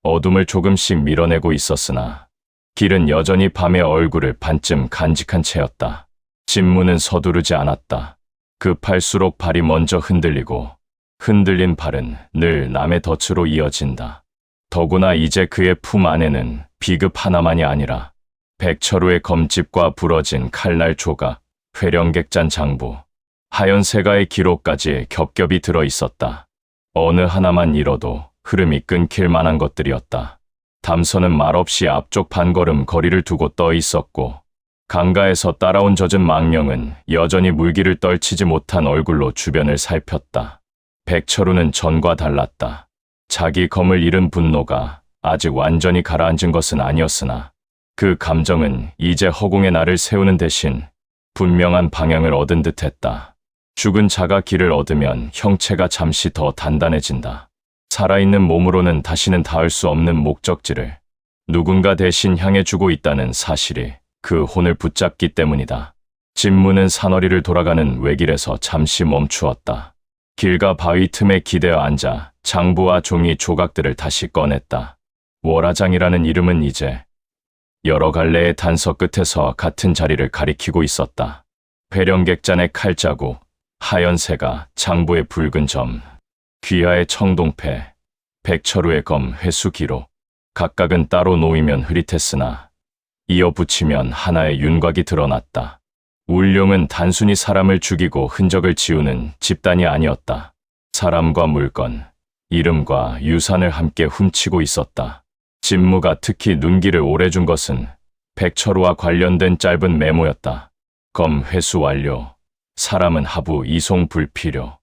어둠을 조금씩 밀어내고 있었으나 길은 여전히 밤의 얼굴을 반쯤 간직한 채였다. 진무는 서두르지 않았다. 급할수록 발이 먼저 흔들리고 흔들린 발은 늘 남의 덫으로 이어진다. 더구나 이제 그의 품 안에는 비급 하나만이 아니라 백철우의 검집과 부러진 칼날 조각, 회령객잔 장부, 하연세가의 기록까지 겹겹이 들어 있었다. 어느 하나만 잃어도 흐름이 끊길 만한 것들이었다. 담선은 말없이 앞쪽 반걸음 거리를 두고 떠 있었고 강가에서 따라온 젖은 망령은 여전히 물기를 떨치지 못한 얼굴로 주변을 살폈다. 백철우는 전과 달랐다. 자기 검을 잃은 분노가 아직 완전히 가라앉은 것은 아니었으나 그 감정은 이제 허공에 나를 세우는 대신 분명한 방향을 얻은 듯했다. 죽은 자가 길을 얻으면 형체가 잠시 더 단단해진다. 살아있는 몸으로는 다시는 닿을 수 없는 목적지를 누군가 대신 향해 주고 있다는 사실이 그 혼을 붙잡기 때문이다. 진무는 산허리를 돌아가는 외길에서 잠시 멈추었다. 길과 바위 틈에 기대어 앉아 장부와 종이 조각들을 다시 꺼냈다. 월화장이라는 이름은 이제 여러 갈래의 단서 끝에서 같은 자리를 가리키고 있었다. 회령객잔의 칼자국, 하연세가, 장부의 붉은 점, 귀하의 청동패, 백철우의 검 회수 기록, 각각은 따로 놓이면 흐릿했으나 이어 붙이면 하나의 윤곽이 드러났다. 울룡은 단순히 사람을 죽이고 흔적을 지우는 집단이 아니었다. 사람과 물건, 이름과 유산을 함께 훔치고 있었다. 진무가 특히 눈길을 오래 준 것은 백철우와 관련된 짧은 메모였다. 검 회수 완료, 사람은 하부 이송 불필요.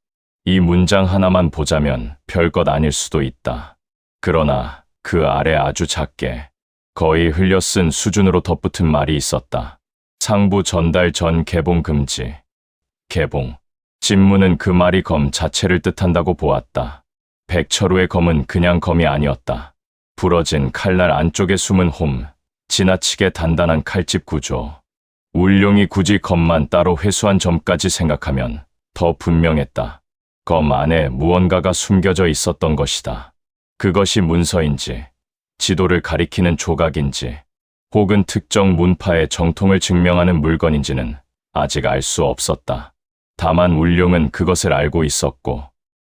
이 문장 하나만 보자면 별것 아닐 수도 있다. 그러나 그 아래 아주 작게 거의 흘려 쓴 수준으로 덧붙은 말이 있었다. 상부 전달 전 개봉 금지. 개봉. 진무는 그 말이 검 자체를 뜻한다고 보았다. 백철우의 검은 그냥 검이 아니었다. 부러진 칼날 안쪽에 숨은 홈, 지나치게 단단한 칼집 구조. 울룡이 굳이 검만 따로 회수한 점까지 생각하면 더 분명했다. 검 안에 무언가가 숨겨져 있었던 것이다. 그것이 문서인지, 지도를 가리키는 조각인지, 혹은 특정 문파의 정통을 증명하는 물건인지는 아직 알 수 없었다. 다만 울룡은 그것을 알고 있었고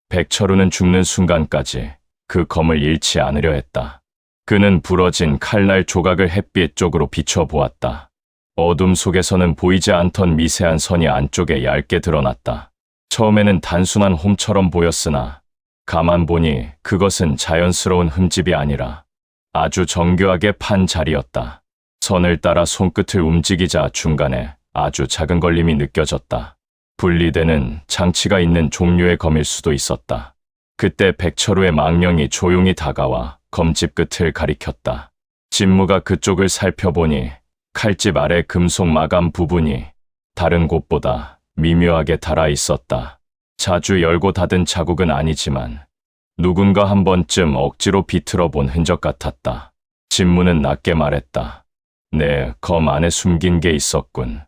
백철우는 죽는 순간까지 그 검을 잃지 않으려 했다. 그는 부러진 칼날 조각을 햇빛 쪽으로 비춰보았다. 어둠 속에서는 보이지 않던 미세한 선이 안쪽에 얇게 드러났다. 처음에는 단순한 홈처럼 보였으나 가만 보니 그것은 자연스러운 흠집이 아니라 아주 정교하게 판 자리였다. 선을 따라 손끝을 움직이자 중간에 아주 작은 걸림이 느껴졌다. 분리되는 장치가 있는 종류의 검일 수도 있었다. 그때 백철우의 망령이 조용히 다가와 검집 끝을 가리켰다. 진무가 그쪽을 살펴보니 칼집 아래 금속 마감 부분이 다른 곳보다 미묘하게 달아 있었다. 자주 열고 닫은 자국은 아니지만 누군가 한 번쯤 억지로 비틀어 본 흔적 같았다. 진무는 낮게 말했다. 네, 검 안에 숨긴 게 있었군.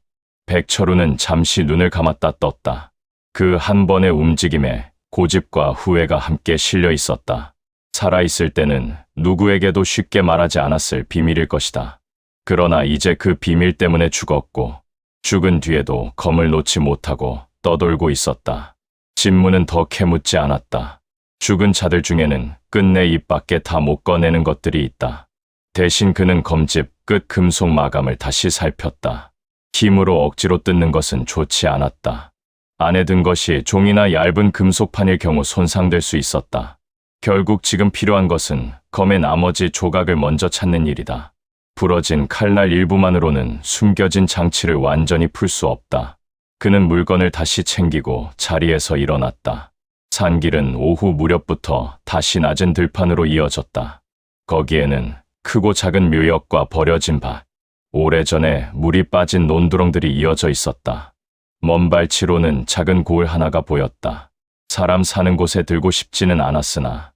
백철우는 잠시 눈을 감았다 떴다. 그 한 번의 움직임에 고집과 후회가 함께 실려 있었다. 살아있을 때는 누구에게도 쉽게 말하지 않았을 비밀일 것이다. 그러나 이제 그 비밀 때문에 죽었고 죽은 뒤에도 검을 놓지 못하고 떠돌고 있었다. 진무는 더 캐묻지 않았다. 죽은 자들 중에는 끝내 입 밖에 다 못 꺼내는 것들이 있다. 대신 그는 검집 끝 금속 마감을 다시 살폈다. 힘으로 억지로 뜯는 것은 좋지 않았다. 안에 든 것이 종이나 얇은 금속판일 경우 손상될 수 있었다. 결국 지금 필요한 것은 검의 나머지 조각을 먼저 찾는 일이다. 부러진 칼날 일부만으로는 숨겨진 장치를 완전히 풀 수 없다. 그는 물건을 다시 챙기고 자리에서 일어났다. 산길은 오후 무렵부터 다시 낮은 들판으로 이어졌다. 거기에는 크고 작은 묘역과 버려진 밭, 오래전에 물이 빠진 논두렁들이 이어져 있었다. 먼 발치로는 작은 고을 하나가 보였다. 사람 사는 곳에 들고 싶지는 않았으나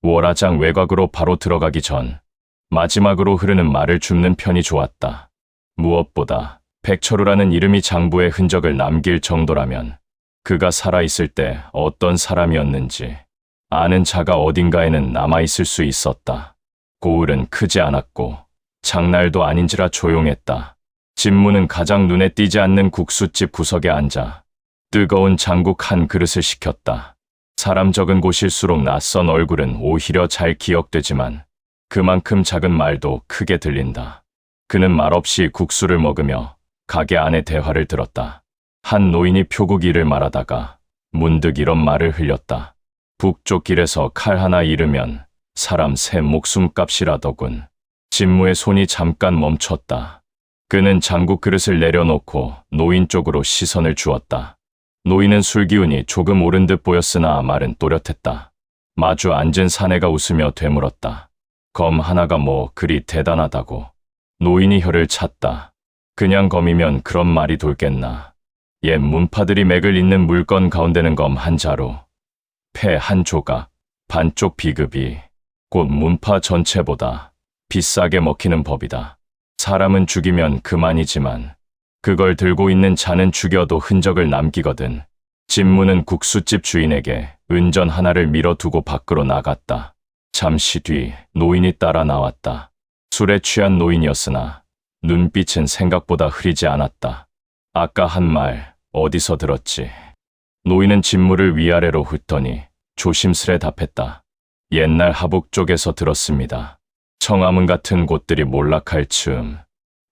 월화장 외곽으로 바로 들어가기 전 마지막으로 흐르는 말을 줍는 편이 좋았다. 무엇보다 백철우라는 이름이 장부의 흔적을 남길 정도라면 그가 살아있을 때 어떤 사람이었는지 아는 자가 어딘가에는 남아있을 수 있었다. 고을은 크지 않았고 장날도 아닌지라 조용했다. 진무는 가장 눈에 띄지 않는 국수집 구석에 앉아 뜨거운 장국 한 그릇을 시켰다. 사람 적은 곳일수록 낯선 얼굴은 오히려 잘 기억되지만 그만큼 작은 말도 크게 들린다. 그는 말없이 국수를 먹으며 가게 안의 대화를 들었다. 한 노인이 표국 일을 말하다가 문득 이런 말을 흘렸다. 북쪽 길에서 칼 하나 잃으면 사람 새 목숨값이라더군. 진무의 손이 잠깐 멈췄다. 그는 장국 그릇을 내려놓고 노인 쪽으로 시선을 주었다. 노인은 술 기운이 조금 오른 듯 보였으나 말은 또렷했다. 마주 앉은 사내가 웃으며 되물었다. 검 하나가 뭐 그리 대단하다고. 노인이 혀를 찼다. 그냥 검이면 그런 말이 돌겠나. 옛 문파들이 맥을 잇는 물건 가운데는 검 한 자루, 패 한 조각, 반쪽 비급이 곧 문파 전체보다 비싸게 먹히는 법이다. 사람은 죽이면 그만이지만 그걸 들고 있는 자는 죽여도 흔적을 남기거든. 진무는 국수집 주인에게 은전 하나를 밀어두고 밖으로 나갔다. 잠시 뒤 노인이 따라 나왔다. 술에 취한 노인이었으나 눈빛은 생각보다 흐리지 않았다. 아까 한 말 어디서 들었지? 노인은 진무를 위아래로 훑더니 조심스레 답했다. 옛날 하북 쪽에서 들었습니다. 청암은 같은 곳들이 몰락할 즈음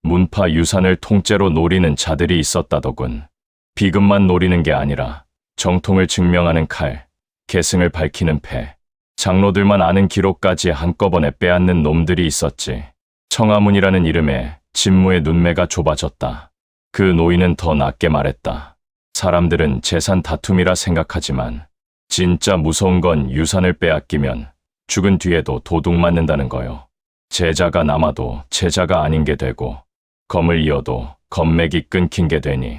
문파 유산을 통째로 노리는 자들이 있었다더군. 비급만 노리는 게 아니라 정통을 증명하는 칼, 계승을 밝히는 패, 장로들만 아는 기록까지 한꺼번에 빼앗는 놈들이 있었지. 청아문이라는 이름에 진무의 눈매가 좁아졌다. 그 노인은 더 낮게 말했다. 사람들은 재산 다툼이라 생각하지만 진짜 무서운 건 유산을 빼앗기면 죽은 뒤에도 도둑 맞는다는 거요. 제자가 남아도 제자가 아닌 게 되고 검을 이어도 검맥이 끊긴 게 되니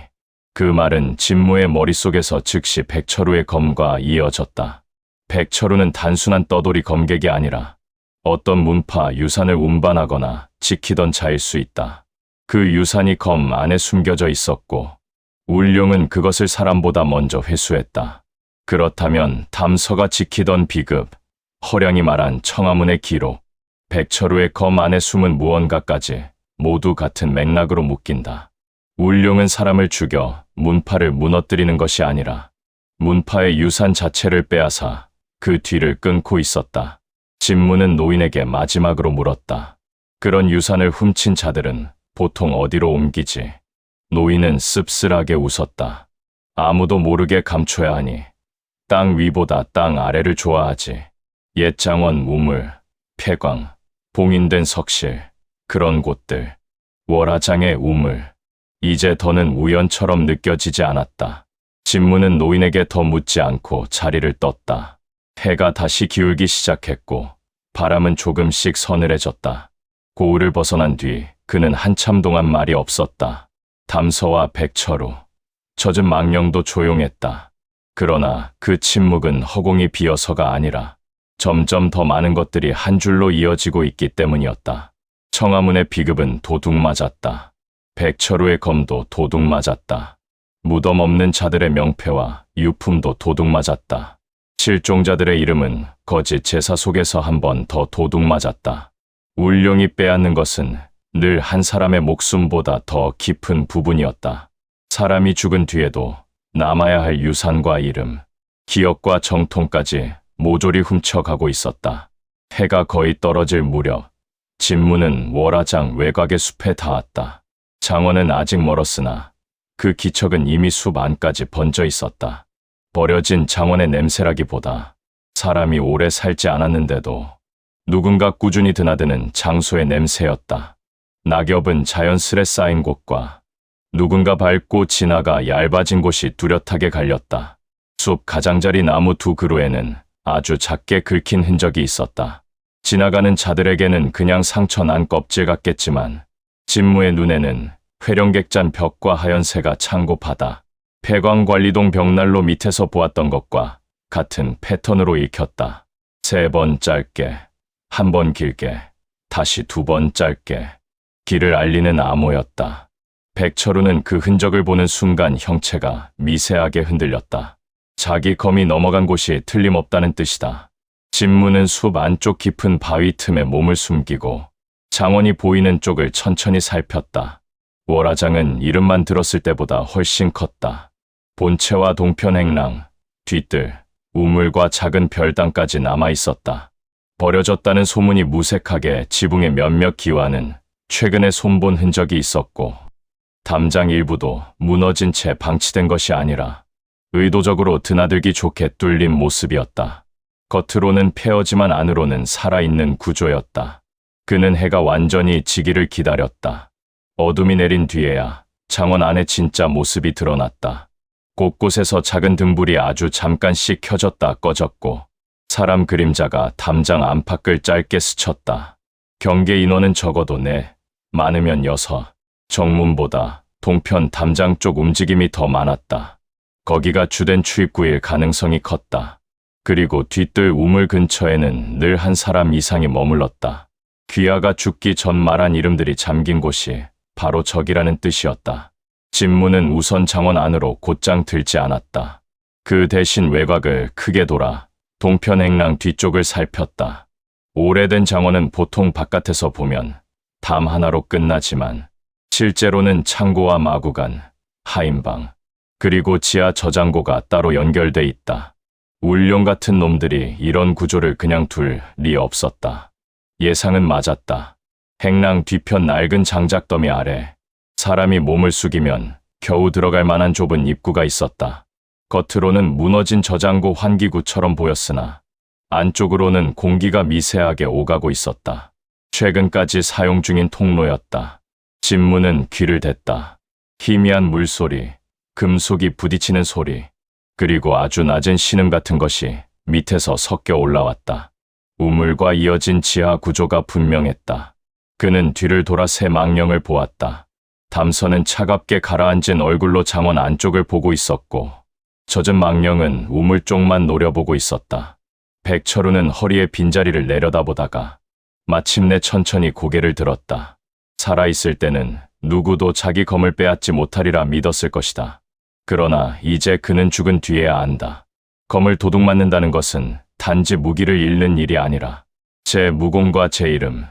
그 말은 진무의 머릿속에서 즉시 백철우의 검과 이어졌다. 백철우는 단순한 떠돌이 검객이 아니라 어떤 문파 유산을 운반하거나 지키던 자일 수 있다. 그 유산이 검 안에 숨겨져 있었고 울룡은 그것을 사람보다 먼저 회수했다. 그렇다면 담서가 지키던 비급, 허량이 말한 청아문의 기록, 백철우의 검 안에 숨은 무언가까지 모두 같은 맥락으로 묶인다. 울룡은 사람을 죽여 문파를 무너뜨리는 것이 아니라 문파의 유산 자체를 빼앗아 그 뒤를 끊고 있었다. 진무는 노인에게 마지막으로 물었다. 그런 유산을 훔친 자들은 보통 어디로 옮기지? 노인은 씁쓸하게 웃었다. 아무도 모르게 감춰야 하니 땅 위보다 땅 아래를 좋아하지. 옛 장원 우물, 폐광, 봉인된 석실, 그런 곳들, 월화장의 우물, 이제 더는 우연처럼 느껴지지 않았다. 진무는 노인에게 더 묻지 않고 자리를 떴다. 해가 다시 기울기 시작했고 바람은 조금씩 서늘해졌다. 고을을 벗어난 뒤 그는 한참 동안 말이 없었다. 담서와 백철우, 젖은 망령도 조용했다. 그러나 그 침묵은 허공이 비어서가 아니라 점점 더 많은 것들이 한 줄로 이어지고 있기 때문이었다. 청아문의 비급은 도둑 맞았다. 백철우의 검도 도둑 맞았다. 무덤 없는 자들의 명패와 유품도 도둑 맞았다. 실종자들의 이름은 거짓 제사 속에서 한 번 더 도둑 맞았다. 울룡이 빼앗는 것은 늘 한 사람의 목숨보다 더 깊은 부분이었다. 사람이 죽은 뒤에도 남아야 할 유산과 이름, 기억과 정통까지 모조리 훔쳐가고 있었다. 해가 거의 떨어질 무렵 진무는 월화장 외곽의 숲에 닿았다. 장원은 아직 멀었으나 그 기척은 이미 숲 안까지 번져 있었다. 버려진 장원의 냄새라기보다 사람이 오래 살지 않았는데도 누군가 꾸준히 드나드는 장소의 냄새였다. 낙엽은 자연스레 쌓인 곳과 누군가 밟고 지나가 얇아진 곳이 뚜렷하게 갈렸다. 숲 가장자리 나무 두 그루에는 아주 작게 긁힌 흔적이 있었다. 지나가는 자들에게는 그냥 상처난 껍질 같겠지만 진무의 눈에는 회령객잔 벽과 하얀새가 창고바다, 폐광관리동 벽난로 밑에서 보았던 것과 같은 패턴으로 읽혔다. 3번 짧게, 1번 길게, 다시 2번 짧게. 길을 알리는 암호였다. 백철우는 그 흔적을 보는 순간 형체가 미세하게 흔들렸다. 자기 검이 넘어간 곳이 틀림없다는 뜻이다. 진무는 숲 안쪽 깊은 바위 틈에 몸을 숨기고 장원이 보이는 쪽을 천천히 살폈다. 월화장은 이름만 들었을 때보다 훨씬 컸다. 본체와 동편행랑, 뒤뜰, 우물과 작은 별당까지 남아있었다. 버려졌다는 소문이 무색하게 지붕의 몇몇 기와는 최근에 손본 흔적이 있었고, 담장 일부도 무너진 채 방치된 것이 아니라 의도적으로 드나들기 좋게 뚫린 모습이었다. 겉으로는 폐허지만 안으로는 살아있는 구조였다. 그는 해가 완전히 지기를 기다렸다. 어둠이 내린 뒤에야 장원 안의 진짜 모습이 드러났다. 곳곳에서 작은 등불이 아주 잠깐씩 켜졌다 꺼졌고, 사람 그림자가 담장 안팎을 짧게 스쳤다. 경계 인원은 적어도 4, 많으면 6. 정문보다 동편 담장 쪽 움직임이 더 많았다. 거기가 주된 출입구일 가능성이 컸다. 그리고 뒤뜰 우물 근처에는 늘 한 사람 이상이 머물렀다. 귀하가 죽기 전 말한 이름들이 잠긴 곳이 바로 저기라는 뜻이었다. 진무는 우선 장원 안으로 곧장 들지 않았다. 그 대신 외곽을 크게 돌아 동편행랑 뒤쪽을 살폈다. 오래된 장원은 보통 바깥에서 보면 담 하나로 끝나지만 실제로는 창고와 마구간, 하인방, 그리고 지하 저장고가 따로 연결돼 있다. 울룡 같은 놈들이 이런 구조를 그냥 둘 리 없었다. 예상은 맞았다. 행랑 뒤편 낡은 장작더미 아래 사람이 몸을 숙이면 겨우 들어갈 만한 좁은 입구가 있었다. 겉으로는 무너진 저장고 환기구처럼 보였으나 안쪽으로는 공기가 미세하게 오가고 있었다. 최근까지 사용 중인 통로였다. 진무는 귀를 댔다. 희미한 물소리, 금속이 부딪히는 소리, 그리고 아주 낮은 신음 같은 것이 밑에서 섞여 올라왔다. 우물과 이어진 지하 구조가 분명했다. 그는 뒤를 돌아 새 망령을 보았다. 담선은 차갑게 가라앉은 얼굴로 장원 안쪽을 보고 있었고, 젖은 망령은 우물 쪽만 노려보고 있었다. 백철우는 허리에 빈자리를 내려다보다가 마침내 천천히 고개를 들었다. 살아있을 때는 누구도 자기 검을 빼앗지 못하리라 믿었을 것이다. 그러나 이제 그는 죽은 뒤에야 안다. 검을 도둑맞는다는 것은 단지 무기를 잃는 일이 아니라 제 무공과 제 이름,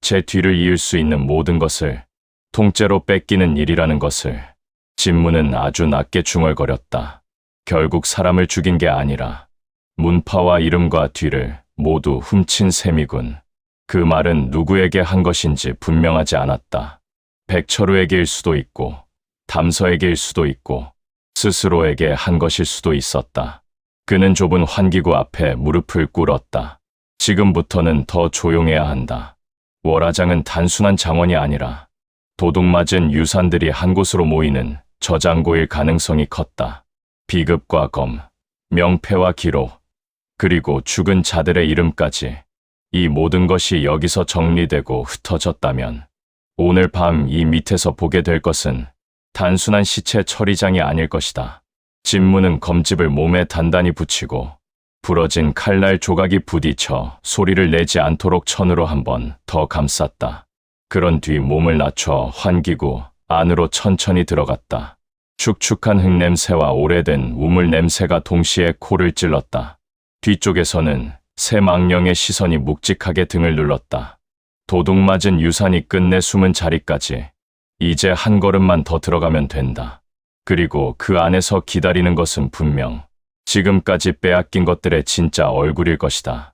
제 뒤를 이을 수 있는 모든 것을 통째로 뺏기는 일이라는 것을. 진무는 아주 낮게 중얼거렸다. 결국 사람을 죽인 게 아니라 문파와 이름과 뒤를 모두 훔친 셈이군. 그 말은 누구에게 한 것인지 분명하지 않았다. 백철우에게일 수도 있고, 담서에게일 수도 있고, 스스로에게 한 것일 수도 있었다. 그는 좁은 환기구 앞에 무릎을 꿇었다. 지금부터는 더 조용해야 한다. 월화장은 단순한 장원이 아니라 도둑맞은 유산들이 한 곳으로 모이는 저장고일 가능성이 컸다. 비급과 검, 명패와 기록, 그리고 죽은 자들의 이름까지, 이 모든 것이 여기서 정리되고 흩어졌다면 오늘 밤 이 밑에서 보게 될 것은 단순한 시체 처리장이 아닐 것이다. 진무는 검집을 몸에 단단히 붙이고 부러진 칼날 조각이 부딪혀 소리를 내지 않도록 천으로 한 번 더 감쌌다. 그런 뒤 몸을 낮춰 환기구 안으로 천천히 들어갔다. 축축한 흙냄새와 오래된 우물 냄새가 동시에 코를 찔렀다. 뒤쪽에서는 새 망령의 시선이 묵직하게 등을 눌렀다. 도둑맞은 유산이 끝내 숨은 자리까지 이제 한 걸음만 더 들어가면 된다. 그리고 그 안에서 기다리는 것은 분명 지금까지 빼앗긴 것들의 진짜 얼굴일 것이다.